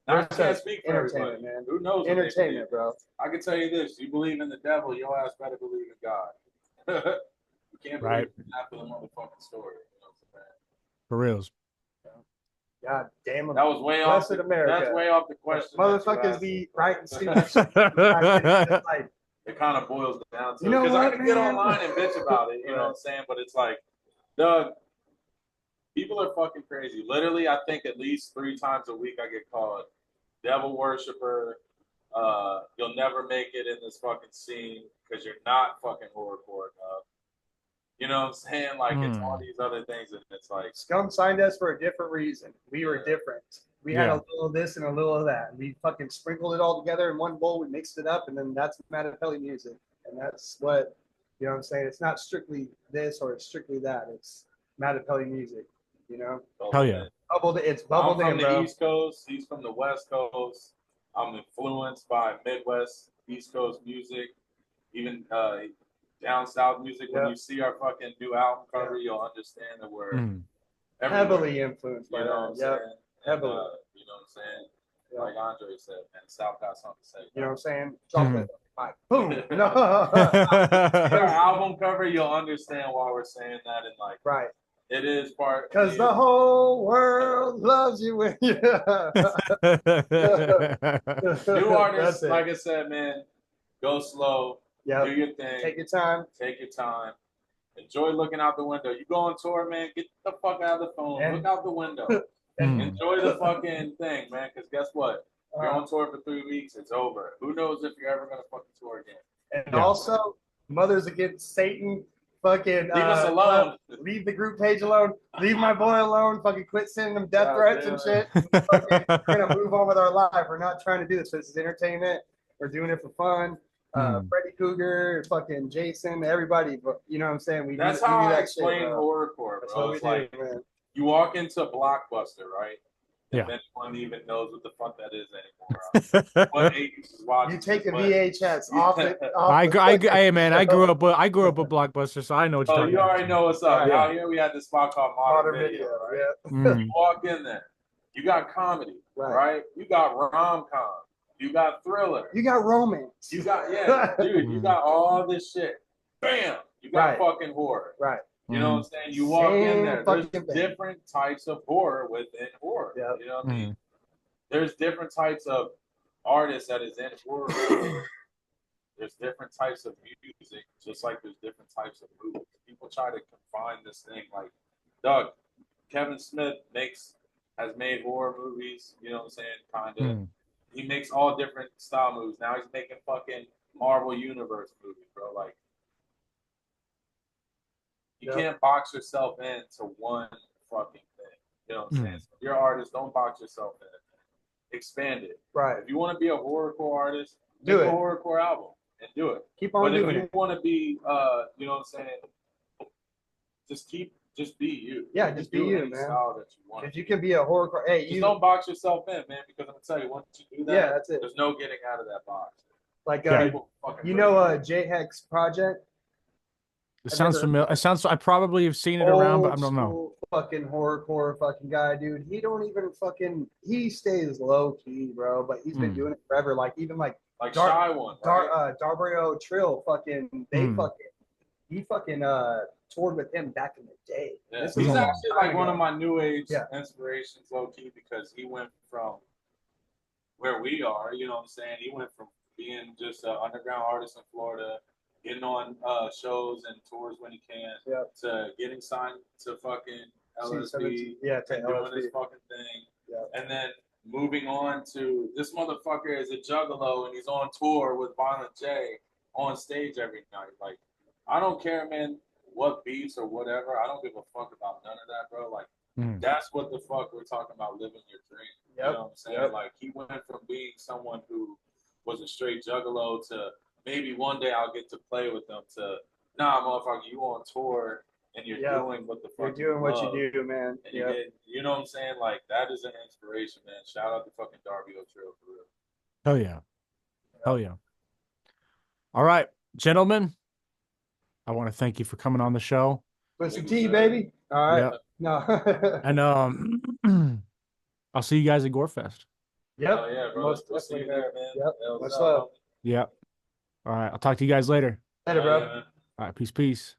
I can't speak for everybody, man. Who knows? Entertainment, bro. I can tell you this: you believe in the devil, your ass better believe in God. You can't believe after the motherfucking story. You know what I'm saying? For reals. God damn it. That was way off. That's way off the question. Motherfuckers be writing stupid shit. It kind of boils down to, you know, because I can get online and bitch about it, you know what I'm saying? But it's like, Doug, people are fucking crazy. Literally, I think at least 3 times a week I get called devil worshiper. You'll never make it in this fucking scene because you're not fucking horrorcore enough. You know what I'm saying? Like, it's all these other things, and it's like, Scum signed us for a different reason. We were different. We had a little of this and a little of that. We fucking sprinkled it all together in one bowl. We mixed it up, and then that's Madopelli music. And that's what, you know what I'm saying? It's not strictly this or it's strictly that. It's Madopelli music, you know? Hell yeah. It's bubbled I'm in, from bro. the East Coast. He's from the West Coast. I'm influenced by Midwest, East Coast music, even down south music. When Yeah. you see our fucking new album cover, you'll understand that we're Mm. everywhere. Heavily influenced by You know what I'm that. saying? Heavily. And, you know what I'm saying? Yeah. Like Andre said, man, South got something to say. You know what I'm saying? Drop Mhm. it. Like, boom. No. Our album cover, you'll understand why we're saying that, and like, Right. it is part Because the whole world loves you when you. new artists. That's it. Like I said, man, go slow, Yeah. do your thing, Take your time. take your time, enjoy looking out the window. You go on tour, man, get the fuck out of the phone, And- look out the window, Mm. enjoy the fucking thing, man. Because guess what? If you're on tour for 3 weeks, it's over. Who knows if you're ever gonna fucking tour again? And Yeah. also, Mothers Against Satan. Fucking Leave us alone. Leave the group page alone. Leave my boy alone. Fucking quit sending them death threats and shit. Fucking, we're gonna move on with our life. We're not trying to do this. This is entertainment. We're doing it for fun. Freddy Cougar, fucking Jason, everybody. But you know what I'm saying? That's we how do I that explain shit, bro. horrorcore, That's bro. what we It's do, like man. you walk into Blockbuster, right? Yeah. And then no one even knows what the fuck that is anymore. What age is watching? You take a this, VHS but- off it. Hey man, I grew up with Blockbuster, so I know what you're Oh, talking you about. already know what's up. Right. Out here we had this spot called Modern Video, right? Yeah. Mm. You walk in there, you got comedy, Right. right? You got rom-com, you got thriller, You got romance. you got dude, you got all this shit. Bam, you got Right. fucking horror. Right. You know what I'm saying? You walk in Same there. There's fucking thing. different types of horror within horror. Yep. You know what I mean? There's different types of artists that is in horror. There's different types of music, just like there's different types of movies. People try to confine this thing like, Doug, Kevin Smith has made horror movies, you know what I'm saying? Kinda. He makes all different style movies. Now he's making fucking Marvel Universe movies, bro. Like, you can't box yourself into one fucking thing. You know what I'm saying? So if you're an artist, don't box yourself in. Expand it. Right. If you want to be a horrorcore artist, Do make it. a horrorcore album and do it. Keep on But doing if you it. want to be, you know what I'm saying, just be you. Yeah, just be you, any man. Style that you want. If you can be a horrorcore, hey, Just you don't box yourself in, man. Because I'm gonna tell you, once you do that, yeah, that's it. there's no getting out of that box. Like People fucking you break know, it. J Hex Project. It sounds familiar. It sounds. I probably have seen it around, but I don't know. Old fucking horrorcore fucking guy, dude. He don't even fucking. He stays low key, bro. But he's been doing it forever. Like even like Shy One, right? Dario Trill, fucking they Hmm. he fucking toured with him back in the day. Yeah. This He's was a long actually time like one ago. of my new age Yeah. inspirations, low key, because he went from where we are, you know what I'm saying? He went from being just an underground artist in Florida, getting on shows and tours when he can, Yep. to getting signed to fucking LSB, Yeah, to and doing LSB. his fucking thing, Yep. and then moving on to this motherfucker is a juggalo and he's on tour with Violent J on stage every night. Like, I don't care, man, what beats or whatever. I don't give a fuck about none of that, bro. Like, that's what the fuck we're talking about, living your dream. Yep. You know what I'm saying? Yep. Like, he went from being someone who was a straight juggalo to maybe one day I'll get to play with them to, nah, motherfucker, you on tour and you're doing what the fuck You're doing what love. you do, man. And you know what I'm saying? Like, that is an inspiration, man. Shout out to fucking Darby O'Trill for real. Hell yeah. Hell yeah. All right, gentlemen. I want to thank you for coming on the show. Put some tea, baby. All right. Yep. No. And I'll see you guys at Gorefest. Yep. Oh, yeah, bro. Most We'll see you definitely, there, man. Yep. Hell, Much what's love. up, Yep. All right. I'll talk to you guys later. Later, homie? bro. Yeah, man. All right. Peace.